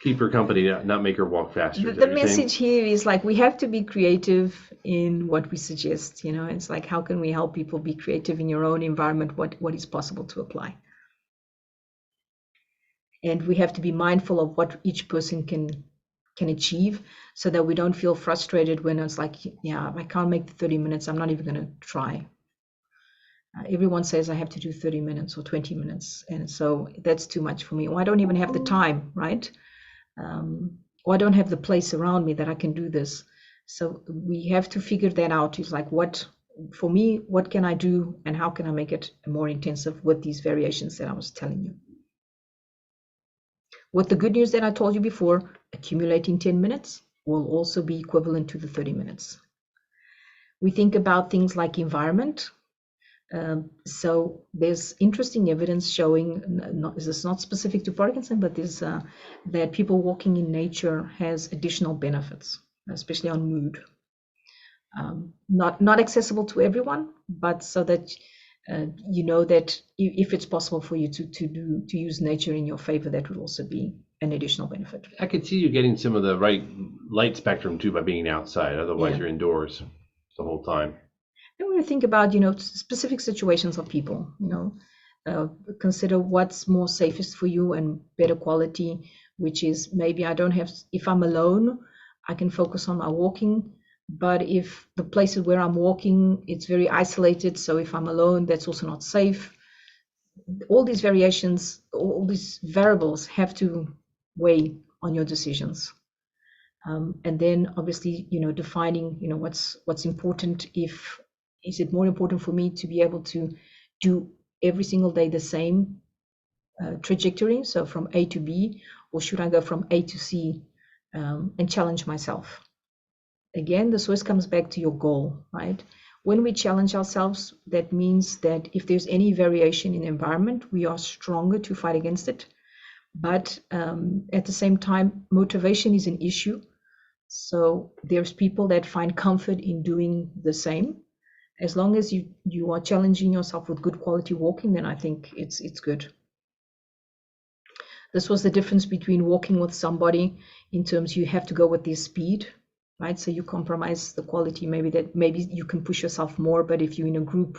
[SPEAKER 2] keep her company, not make her walk faster.
[SPEAKER 1] The message here is like, we have to be creative in what we suggest. It's like, how can we help people be creative in your own environment? What is possible to apply? And we have to be mindful of what each person can achieve, so that we don't feel frustrated when it's like, yeah, I can't make the 30 minutes. I'm not even going to try. Everyone says I have to do 30 minutes or 20 minutes. And so that's too much for me. Or I don't even have the time, right? Or I don't have the place around me that I can do this. So we have to figure that out. It's like, for me, what can I do and how can I make it more intensive with these variations that I was telling you? With the good news that I told you before, accumulating 10 minutes will also be equivalent to the 30 minutes. We think about things like environment. So there's interesting evidence showing, this is not specific to Parkinson, but there's that people walking in nature has additional benefits, especially on mood. Not accessible to everyone, but so that that if it's possible for you to use nature in your favor, that would also be an additional benefit.
[SPEAKER 2] I could see you getting some of the right light spectrum too by being outside. Otherwise, you're indoors the whole time.
[SPEAKER 1] And when you think about specific situations of people, consider what's more safest for you and better quality, which is maybe if I'm alone, I can focus on my walking. But if the places where I'm walking, it's very isolated. So if I'm alone, that's also not safe. All these variations, all these variables have to weigh on your decisions. And then obviously, defining, what's important. Is it more important for me to be able to do every single day the same trajectory, so from A to B, or should I go from A to C and challenge myself? Again, this always comes back to your goal, right? When we challenge ourselves, that means that if there's any variation in the environment, we are stronger to fight against it. But at the same time, motivation is an issue. So there's people that find comfort in doing the same. As long as you are challenging yourself with good quality walking, then I think it's good. This was the difference between walking with somebody in terms you have to go with their speed, right? So you compromise the quality, maybe you can push yourself more, but if you're in a group,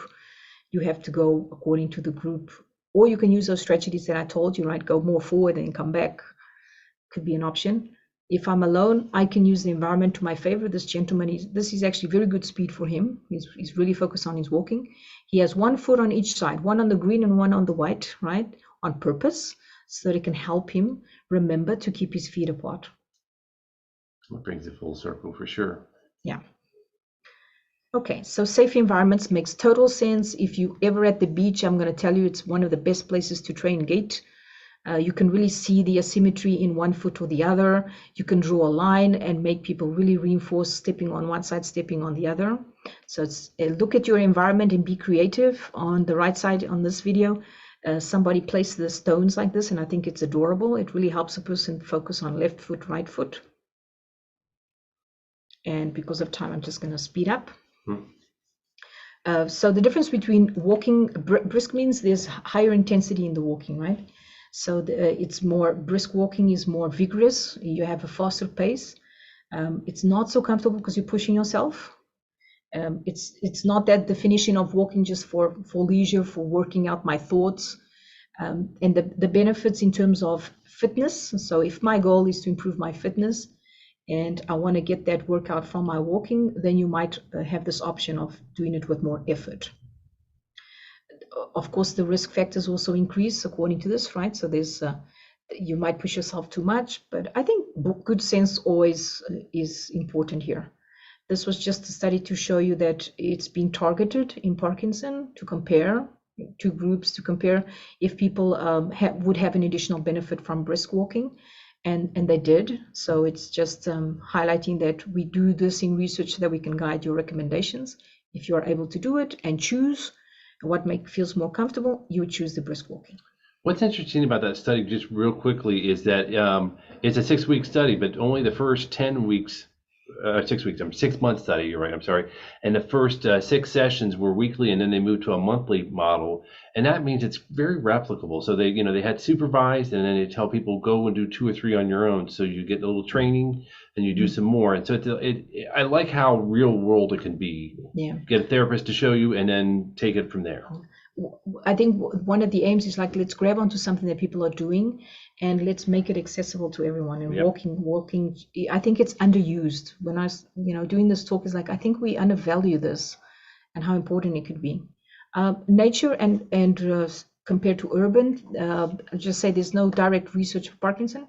[SPEAKER 1] you have to go according to the group. Or you can use those strategies that I told you, right? Go more forward and come back, could be an option. If I'm alone, I can use the environment to my favor. This gentleman, this is actually very good speed for him. He's really focused on his walking. He has one foot on each side, one on the green and one on the white, right? On purpose, so that it can help him remember to keep his feet apart.
[SPEAKER 2] It brings it full circle for sure.
[SPEAKER 1] Yeah. Okay, so safe environments makes total sense. If you ever at the beach, I'm going to tell you it's one of the best places to train gait. You can really see the asymmetry in one foot or the other. You can draw a line and make people really reinforce stepping on one side, stepping on the other. So it's look at your environment and be creative. On the right side on this video, somebody placed the stones like this, and I think it's adorable. It really helps a person focus on left foot, right foot. And because of time, I'm just going to speed up. So the difference between walking, brisk means there's higher intensity in the walking, right? So it's more brisk walking is more vigorous. You have a faster pace. It's not so comfortable because you're pushing yourself. It's not that definition of walking just for leisure, for working out my thoughts. And the benefits in terms of fitness. So if my goal is to improve my fitness and I want to get that workout from my walking, then you might have this option of doing it with more effort. Of course, the risk factors also increase according to this, right? So there's you might push yourself too much, but I think good sense always is important here. This was just a study to show you that it's been targeted in Parkinson to compare two groups, to compare if people would have an additional benefit from brisk walking, and they did. So it's just highlighting that we do this in research so that we can guide your recommendations. If you are able to do it and choose what feels more comfortable, you would choose the brisk walking.
[SPEAKER 2] What's interesting about that study, just real quickly, is that it's a 6-week study, but only the first 10 weeks, 6 weeks, 6-month study, you're right, I'm sorry. And the first 6 sessions were weekly, and then they moved to a monthly model. And that means it's very replicable. So they had supervised, and then they tell people go and do 2 or 3 on your own. So you get a little training, and you do some more. And so I like how real world it can be.
[SPEAKER 1] Yeah.
[SPEAKER 2] Get a therapist to show you, and then take it from there.
[SPEAKER 1] I think one of the aims is like, let's grab onto something that people are doing and let's make it accessible to everyone. And walking, I think it's underused. When I was, doing this talk, is like, I think we undervalue this and how important it could be. Nature and compared to urban, I'll just say there's no direct research for Parkinson,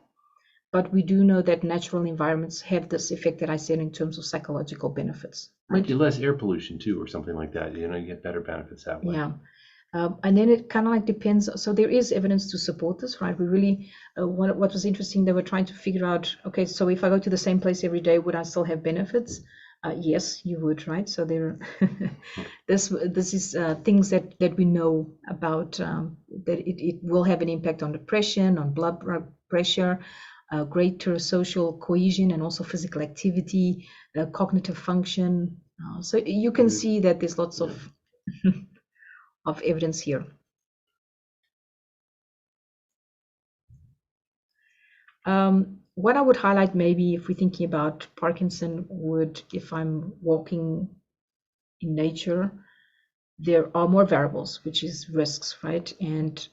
[SPEAKER 1] but we do know that natural environments have this effect that I said in terms of psychological benefits.
[SPEAKER 2] Might be less air pollution too, or something like that. You get better benefits that way.
[SPEAKER 1] Yeah. And then it kind of like depends. So there is evidence to support this, right? We really, what was interesting, they were trying to figure out, okay, so if I go to the same place every day, would I still have benefits? Yes, you would, right? So there, this is things that we know about, that it will have an impact on depression, on blood pressure, greater social cohesion, and also physical activity, cognitive function. So you can see that there's lots of evidence here. What I would highlight, maybe if we're thinking about Parkinson, if I'm walking in nature, there are more variables, which is risks, right? And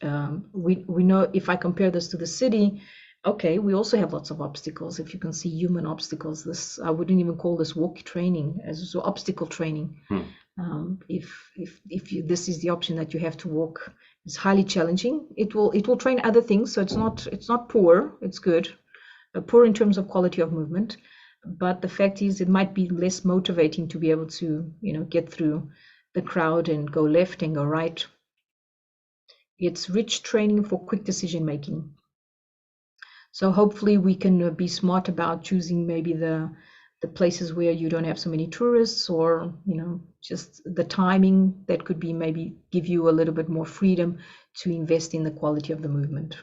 [SPEAKER 1] we know, if I compare this to the city, okay, we also have lots of obstacles. If you can see human obstacles, I wouldn't even call this walk training, as obstacle training. If this is the option that you have to walk, it's highly challenging. It will train other things, so it's not poor. It's good, poor in terms of quality of movement. But the fact is, it might be less motivating to be able to get through the crowd and go left and go right. It's rich training for quick decision making. So hopefully we can be smart about choosing maybe the places where you don't have so many tourists, or just the timing that could be maybe give you a little bit more freedom to invest in the quality of the movement.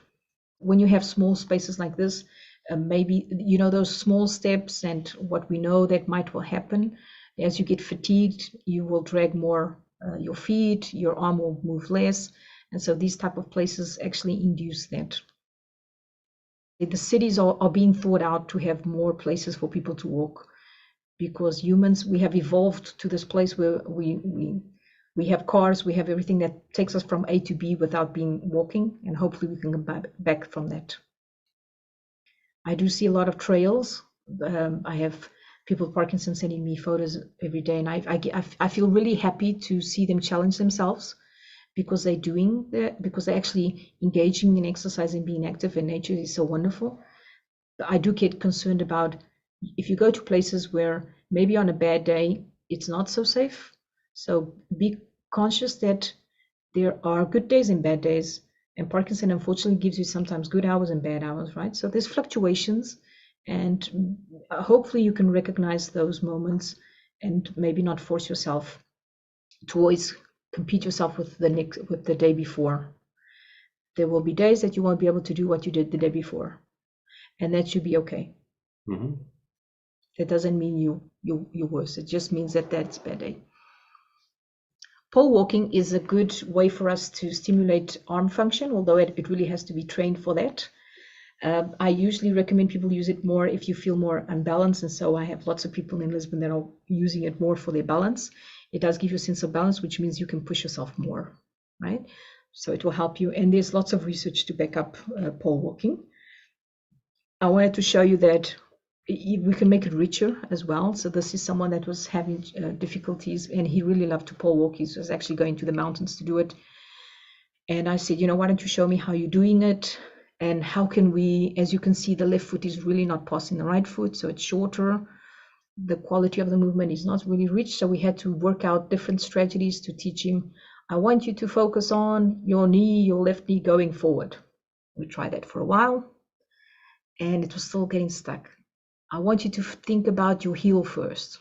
[SPEAKER 1] When you have small spaces like this, maybe those small steps and what we know that might will happen, As you get fatigued, you will drag more your feet, your arm will move less. And so these type of places actually induce that. The cities are being thought out to have more places for people to walk, because humans, we have evolved to this place where we have cars, we have everything that takes us from A to B without being walking, and hopefully we can come back from that. I do see a lot of trails. I have people with Parkinson sending me photos every day, and I feel really happy to see them challenge themselves, because they're doing that, because they're actually engaging in exercise and being active, and nature is so wonderful. But I do get concerned about if you go to places where maybe on a bad day it's not so safe. So be conscious that there are good days and bad days, and Parkinson unfortunately gives you sometimes good hours and bad hours, right? So there's fluctuations, and hopefully you can recognize those moments and maybe not force yourself to always compete yourself with the day before. There will be days that you won't be able to do what you did the day before, and that should be okay.
[SPEAKER 2] Mm-hmm.
[SPEAKER 1] That doesn't mean you're worse. It just means that that's a bad day. Pole walking is a good way for us to stimulate arm function, although it really has to be trained for that. I usually recommend people use it more if you feel more unbalanced, and so I have lots of people in Lisbon that are using it more for their balance. It does give you a sense of balance, which means you can push yourself more, right? So it will help you, and there's lots of research to back up pole walking. I wanted to show you that we can make it richer as well. So this is someone that was having difficulties, and he really loved to pole walk. He was actually going to the mountains to do it. And I said, why don't you show me how you're doing it? And how can we, as you can see, the left foot is really not passing the right foot, so it's shorter. The quality of the movement is not really rich. So we had to work out different strategies to teach him. I want you to focus on your knee, your left knee going forward. We tried that for a while, and it was still getting stuck. I want you to think about your heel first,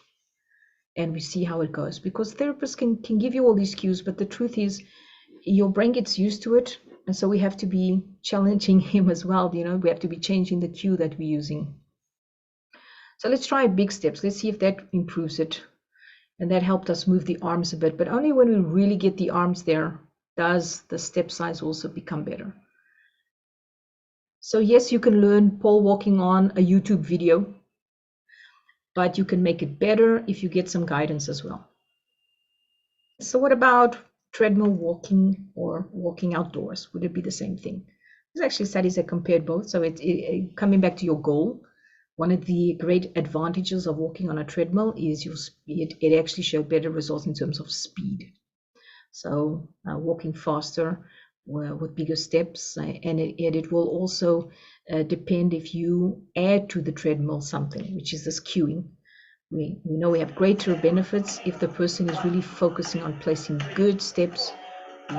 [SPEAKER 1] and we see how it goes, because therapists can give you all these cues, but the truth is your brain gets used to it, and so we have to be challenging him as well. We have to be changing the cue that we're using. So let's try big steps. Let's see if that improves it. And that helped us move the arms a bit, but only when we really get the arms there does the step size also become better. So yes, you can learn pole walking on a YouTube video, but you can make it better if you get some guidance as well. So what about treadmill walking or walking outdoors? Would it be the same thing? There's actually studies that compared both. So coming back to your goal, one of the great advantages of walking on a treadmill is it actually showed better results in terms of speed. So walking faster with bigger steps, and it will also depend if you add to the treadmill something, which is this cueing. We know we have greater benefits if the person is really focusing on placing good steps.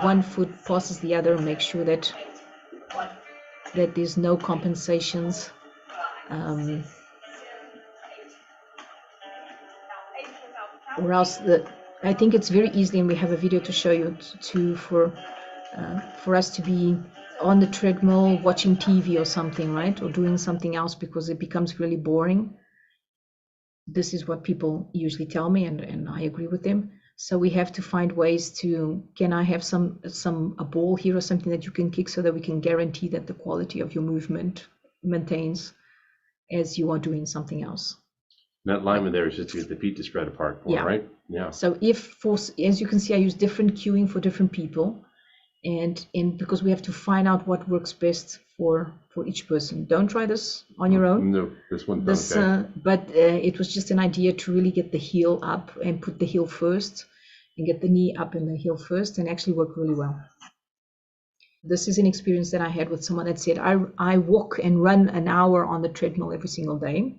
[SPEAKER 1] One foot passes the other, and make sure that there's no compensations. Or else I think it's very easy, and we have a video to show you for us to be on the treadmill watching TV or something, right? Or doing something else because it becomes really boring. This is what people usually tell me, and I agree with them. So we have to find ways to, can I have a ball here or something that you can kick, so that we can guarantee that the quality of your movement maintains as you are doing something else.
[SPEAKER 2] That alignment there is just to get the feet to spread apart more, right? Yeah.
[SPEAKER 1] So as you can see, I use different cueing for different people, and because we have to find out what works best for each person. Don't try this on your own.
[SPEAKER 2] No, this one's okay.
[SPEAKER 1] But it was just an idea to really get the heel up and put the heel first, and get the knee up and the heel first, and actually work really well. This is an experience that I had with someone that said, I walk and run an hour on the treadmill every single day.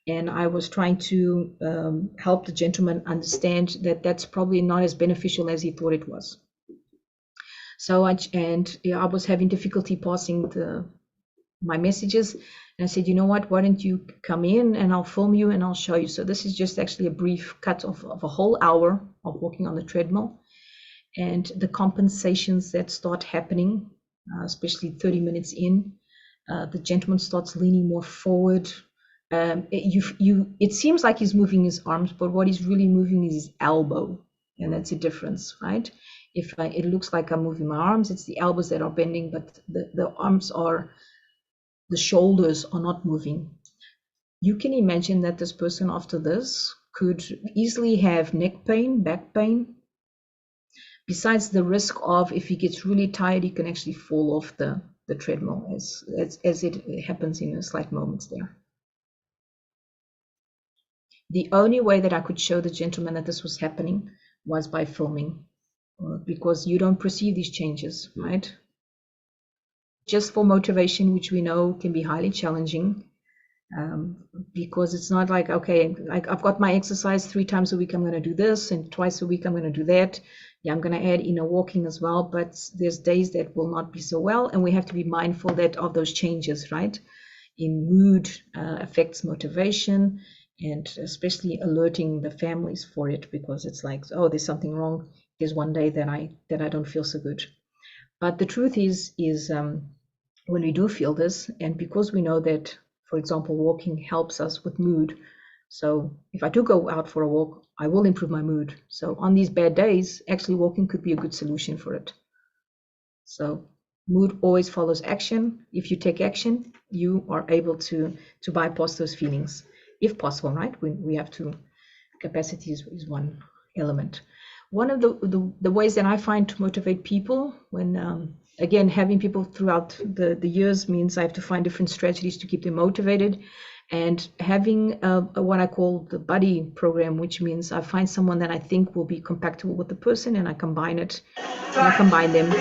[SPEAKER 1] And I was trying to help the gentleman understand that that's probably not as beneficial as he thought it was. So I was having difficulty passing my messages, and I said, you know what, why don't you come in and I'll film you and I'll show you. So this is just actually a brief cut of a whole hour of walking on the treadmill, and the compensations that start happening, especially 30 minutes in. The gentleman starts leaning more forward. It seems like he's moving his arms, but what he's really moving is his elbow, and that's a difference, right? If it looks like I'm moving my arms, it's the elbows that are bending, but the arms are, the shoulders are not moving. You can imagine that this person after this could easily have neck pain, back pain, besides the risk of, if he gets really tired, he can actually fall off the treadmill, as it happens in a slight moments there. The only way that I could show the gentleman that this was happening was by filming, because you don't perceive these changes, right? Just for motivation, which we know can be highly challenging, because it's not like, okay, like I've got my exercise 3 times a week, I'm going to do this, and twice a week I'm going to do that. Yeah, I'm going to add inner walking as well, but there's days that will not be so well, and we have to be mindful that of those changes, right? In mood affects motivation, and especially alerting the families for it, because it's like, oh, there's something wrong. There's one day that I don't feel so good. But the truth is when we do feel this, and because we know that, for example, walking helps us with mood. So if I do go out for a walk, I will improve my mood. So on these bad days, actually walking could be a good solution for it. So mood always follows action. If you take action, you are able to bypass those feelings, if possible, right? We have to, capacity is one element. One of the ways that I find to motivate people, when again, having people throughout the years means I have to find different strategies to keep them motivated, and having what I call the buddy program, which means I find someone that I think will be compatible with the person, and I combine them,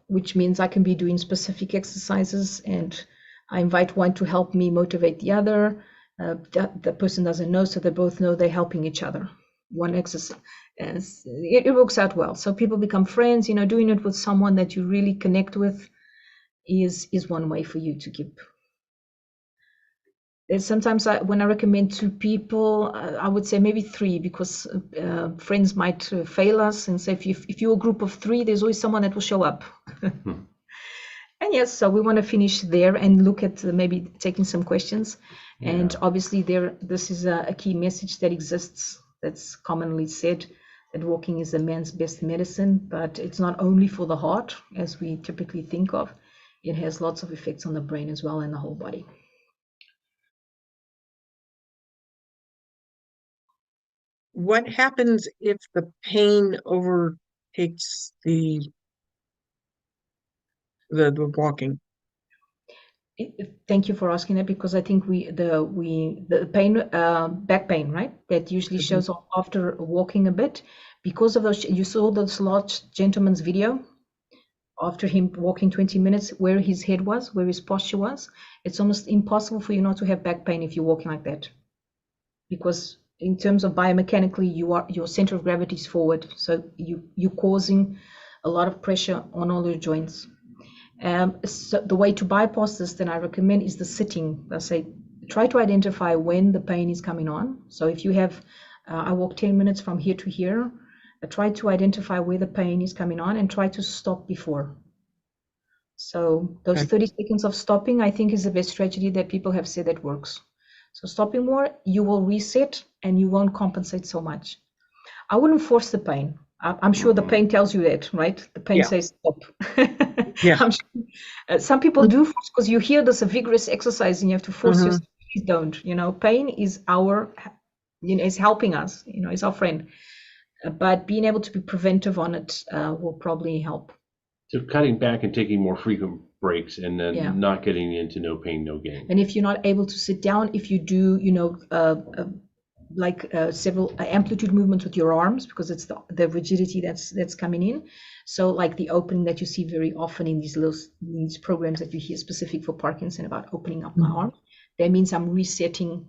[SPEAKER 1] which means I can be doing specific exercises, and I invite one to help me motivate the other. The person doesn't know, so they both know they're helping each other. One exercise, it works out well. So people become friends. Doing it with someone that you really connect with is one way for you to keep. Sometimes when I recommend 2 people, I would say maybe 3, because friends might fail us, and say if you're a group of 3, there's always someone that will show up. And yes, so we want to finish there and look at maybe taking some questions. Yeah. And obviously this is a key message that exists, that's commonly said, that walking is a man's best medicine, but it's not only for the heart, as we typically think of. It has lots of effects on the brain as well, and the whole body.
[SPEAKER 3] What happens if the pain overtakes the walking?
[SPEAKER 1] Thank you for asking that, because I think the pain, back pain, right? That usually shows up after walking a bit, because of those. You saw this large gentleman's video after him walking 20 minutes, where his head was, where his posture was. It's almost impossible for you not to have back pain if you're walking like that, because in terms of biomechanically, your center of gravity is forward, so you're causing a lot of pressure on all your joints. So the way to bypass this, then I recommend, is the sitting. I say, try to identify when the pain is coming on. So if you have, I walk 10 minutes from here to here, try to identify where the pain is coming on, and try to stop before. So those 30 seconds of stopping, I think, is the best strategy that people have said that works. So stopping more, you will reset, and you won't compensate so much. I wouldn't force the pain. I'm sure the pain tells you that, right? The pain says stop. Yeah. I'm sure, some people do force, because you hear this a vigorous exercise and you have to force yourself. Please don't. Pain is is helping us. It's our friend. But being able to be preventive on it will probably help.
[SPEAKER 2] So cutting back and taking more frequent breaks, and then not getting into no pain, no gain.
[SPEAKER 1] And if you're not able to sit down, if you do, several amplitude movements with your arms, because it's the rigidity that's coming in. So like the opening that you see very often in these programs that you hear specific for Parkinson about opening up my arm, that means I'm resetting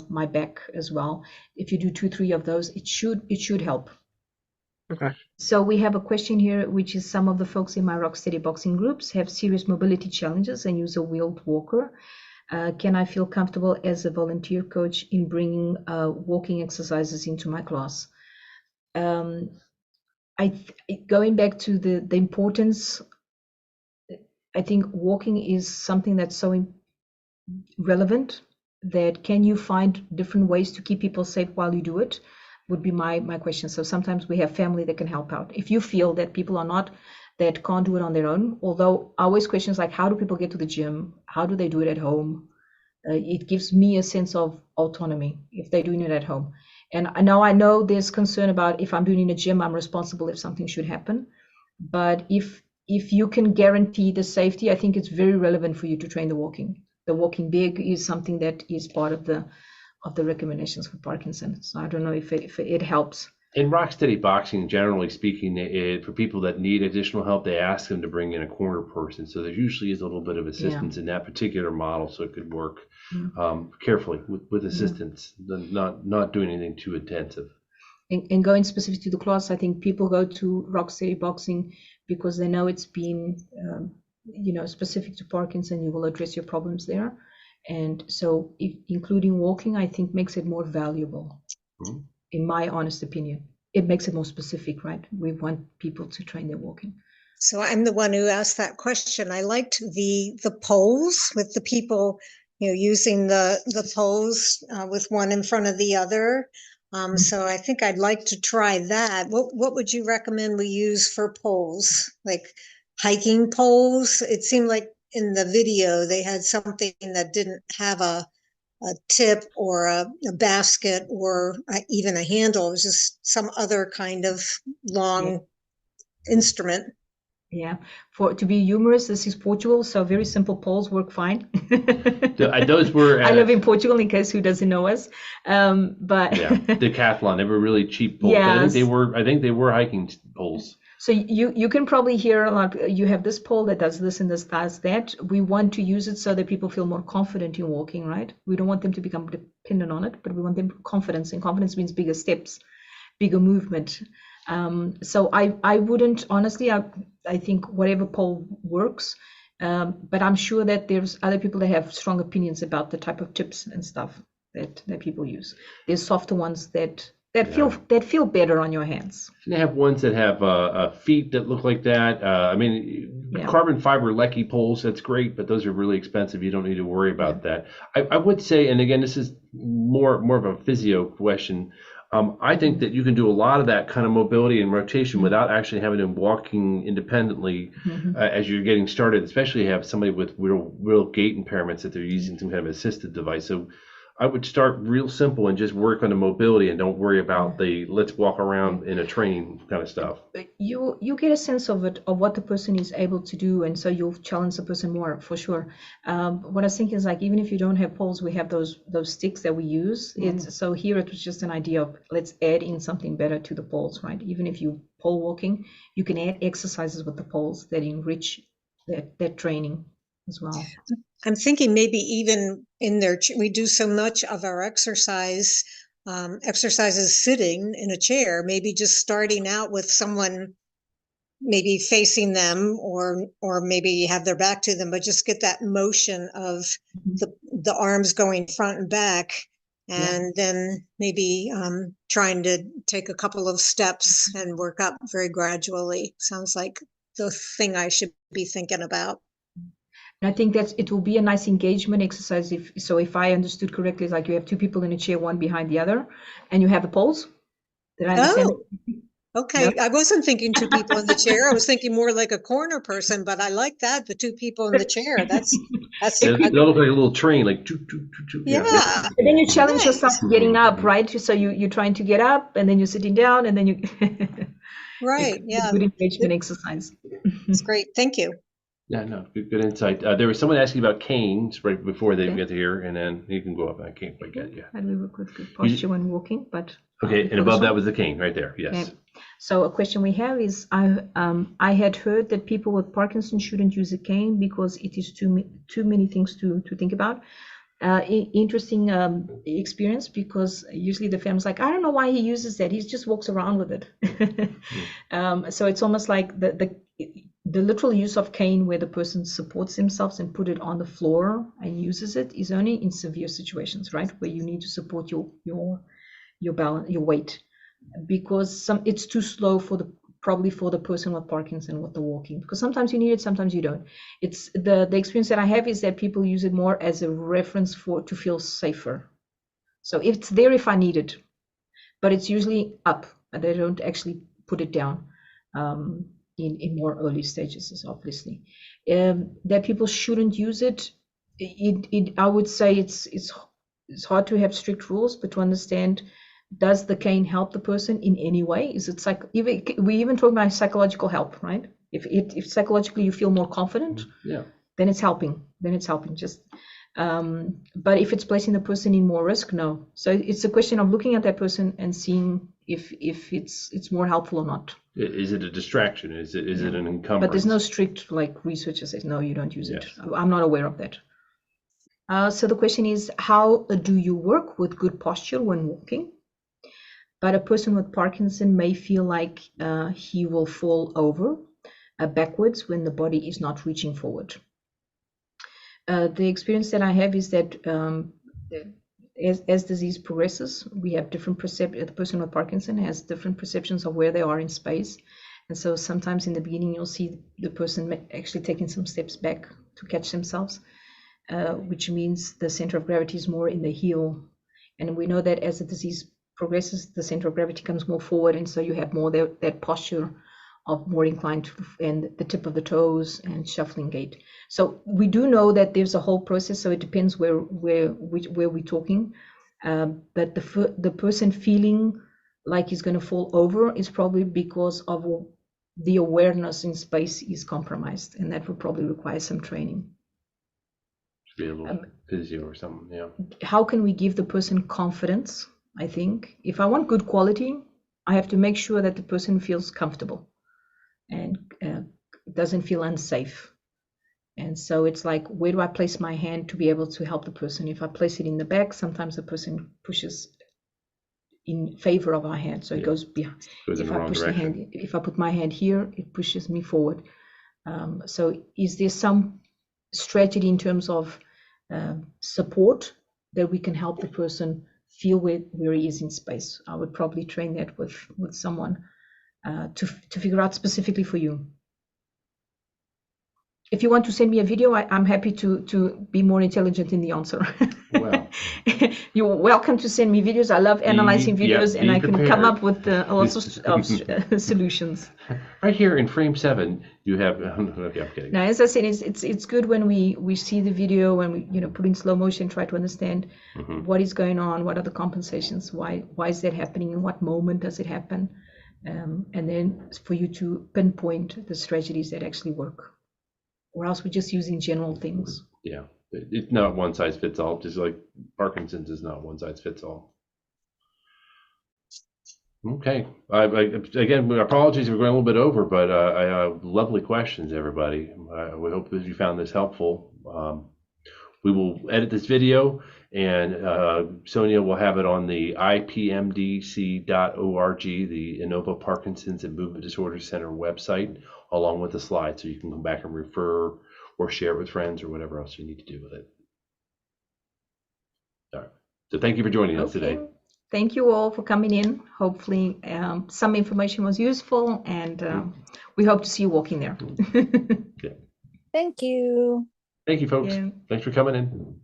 [SPEAKER 1] my back as well. If you do 2-3 of those, it should help.
[SPEAKER 3] Okay.
[SPEAKER 1] So we have a question here, which is, some of the folks in my Rocksteady boxing groups have serious mobility challenges and use a wheeled walker. Can I feel comfortable as a volunteer coach in bringing walking exercises into my class? Going back to the importance, I think walking is something that's so relevant, that can you find different ways to keep people safe while you do it, would be my question. So sometimes we have family that can help out. If you feel that people are not, that can't do it on their own, although I always questions like, how do people get to the gym? How do they do it at home? It gives me a sense of autonomy if they're doing it at home. And now I know there's concern about if I'm doing it in a gym, I'm responsible if something should happen. But if you can guarantee the safety, I think it's very relevant for you to train the walking. The walking big is something that is part of the recommendations for Parkinson. So I don't know if it helps.
[SPEAKER 2] In rock steady boxing, generally speaking, for people that need additional help, they ask them to bring in a corner person. So there usually is a little bit of assistance in that particular model, so it could work carefully with assistance, not doing anything too intensive.
[SPEAKER 1] And going specific to the class, I think people go to rock steady boxing because they know it's been, specific to Parkinson. You will address your problems there, and so including walking, I think, makes it more valuable. Mm-hmm. In my honest opinion, it makes it more specific, right? We want people to train their walking.
[SPEAKER 4] So I'm the one who asked that question. I liked the poles with the people, using the poles with one in front of the other. So I think I'd like to try that. What would you recommend we use for poles? Like hiking poles? It seemed like in the video they had something that didn't have a tip or a basket or even a handle. It was just some other kind of long instrument.
[SPEAKER 1] Yeah, to be humorous, this is Portugal, so very simple poles work fine.
[SPEAKER 2] Those were.
[SPEAKER 1] I live in Portugal, in case who doesn't know us. But
[SPEAKER 2] Decathlon, they were really cheap poles. Yes. I think they were hiking poles.
[SPEAKER 1] So you can probably hear a lot. You have this pole that does this and this does that. We want to use it so that people feel more confident in walking, right? We don't want them to become dependent on it, but we want them confidence, and confidence means bigger steps, bigger movement. So I wouldn't, honestly, I think whatever pole works, but I'm sure that there's other people that have strong opinions about the type of tips and stuff that people use. There's softer ones that feel better on your hands.
[SPEAKER 2] And they have ones that have feet that look like that. Carbon fiber lecky poles, that's great, but those are really expensive. You don't need to worry about that. I would say, and again, this is more of a physio question. I think that you can do a lot of that kind of mobility and rotation without actually having them walking independently as you're getting started, especially if you have somebody with real gait impairments that they're using some kind of assisted device. So I would start real simple and just work on the mobility and don't worry about the let's walk around in a train kind of stuff.
[SPEAKER 1] You get a sense of what the person is able to do, and so you'll challenge the person more for sure. What I was thinking is, like, even if you don't have poles, we have those sticks that we use. So here it was just an idea of let's add in something better to the poles, right? Even if you pole walking, you can add exercises with the poles that enrich that training as well.
[SPEAKER 4] I'm thinking maybe even in there, we do so much of our exercises sitting in a chair, maybe just starting out with someone maybe facing them or maybe have their back to them, but just get that motion of the arms going front and back, and then maybe trying to take a couple of steps and work up very gradually. Sounds like the thing I should be thinking about.
[SPEAKER 1] And I think that it will be a nice engagement exercise. If I understood correctly, it's like you have two people in a chair, one behind the other, and you have the poles. Did I understand?
[SPEAKER 4] Okay. Yep. I wasn't thinking two people in the chair. I was thinking more like a corner person, but I like that. The two people in the chair. That's
[SPEAKER 2] they look like a little train, like
[SPEAKER 4] yeah.
[SPEAKER 1] And then you challenge yourself getting up, right? So you're trying to get up, and then you're sitting down, and then you
[SPEAKER 4] right. Yeah.
[SPEAKER 1] Good engagement exercise.
[SPEAKER 4] It's great. Thank you.
[SPEAKER 2] Yeah, no, good insight. There was someone asking about canes right before they get here, and then you can go up. I can't quite get
[SPEAKER 1] How do we work with good posture when walking? But
[SPEAKER 2] okay, and above that was the cane right there. Yes.
[SPEAKER 1] Okay. So a question we have is, I had heard that people with Parkinson shouldn't use a cane because it is too many things to think about. Interesting experience, because usually the family's like, I don't know why he uses that. He just walks around with it. So it's almost like the literal use of cane where the person supports themselves and put it on the floor and uses it is only in severe situations, right? Where you need to support your balance, your weight, because it's too slow for probably for the person with Parkinson with the walking, because sometimes you need it, sometimes you don't. It's the experience that I have is that people use it more as a reference to feel safer. So it's there if I need it, but it's usually up, and they don't actually put it down in more early stages, obviously. That people shouldn't use it. I would say it's hard to have strict rules, but to understand, does the cane help the person in any way? Is it we even talk about psychological help, right? If psychologically you feel more confident,
[SPEAKER 2] Yeah.
[SPEAKER 1] then it's helping. Just but if it's placing the person in more risk, no. So it's a question of looking at that person and seeing if it's more helpful or not.
[SPEAKER 2] Is it a distraction? Is it an encumbrance?
[SPEAKER 1] But there's no strict research that says no, you don't use it. I'm not aware of that. So the question is, how do you work with good posture when walking? But a person with Parkinson may feel like he will fall over backwards when the body is not reaching forward. The experience that I have is that as disease progresses, we have different perceptions. The person with Parkinson has different perceptions of where they are in space. And so sometimes in the beginning, you'll see the person actually taking some steps back to catch themselves, which means the center of gravity is more in the heel. And we know that as the disease progresses, the center of gravity comes more forward, and so you have more that posture of more inclined and the tip of the toes and shuffling gait. So we do know that there's a whole process, so it depends where we're talking. But the person feeling like he's going to fall over is probably because of the awareness in space is compromised, and that would probably require some training.
[SPEAKER 2] Should be a little physio or something, yeah.
[SPEAKER 1] How can we give the person confidence? I think if I want good quality, I have to make sure that the person feels comfortable and doesn't feel unsafe. And so it's like, where do I place my hand to be able to help the person? If I place it in the back, sometimes the person pushes in favor of our hand, so it goes behind. If I push the hand, if I put my hand here, it pushes me forward. So is there some strategy in terms of support that we can help the person feel where he is in space? I would probably train that with someone to figure out specifically for you. If you want to send me a video, I'm happy to be more intelligent in the answer.
[SPEAKER 2] Well,
[SPEAKER 1] you're welcome to send me videos. I love analyzing videos, and I can come up with lots of solutions.
[SPEAKER 2] Right here in frame 7, you have. Okay, I'm kidding.
[SPEAKER 1] Now, as I said, it's good when we see the video, when we put in slow motion, try to understand what is going on, what are the compensations, why is that happening, in what moment does it happen, and then for you to pinpoint the strategies that actually work. Or else we're just using general things. Yeah,
[SPEAKER 2] it's not one size fits all. Just like Parkinson's is not one size fits all. Okay. Again, apologies if we're going a little bit over, but lovely questions, everybody. We hope that you found this helpful. We will edit this video, and Sonia will have it on the ipmdc.org, the Inova Parkinson's and Movement Disorders Center website, along with the slides, so you can come back and refer or share it with friends or whatever else you need to do with it. All right. So thank you for joining us today.
[SPEAKER 1] Thank you all for coming in. Hopefully some information was useful, and we hope to see you walking there.
[SPEAKER 2] Yeah.
[SPEAKER 5] Thank you.
[SPEAKER 2] Thank you, folks. Yeah. Thanks for coming in.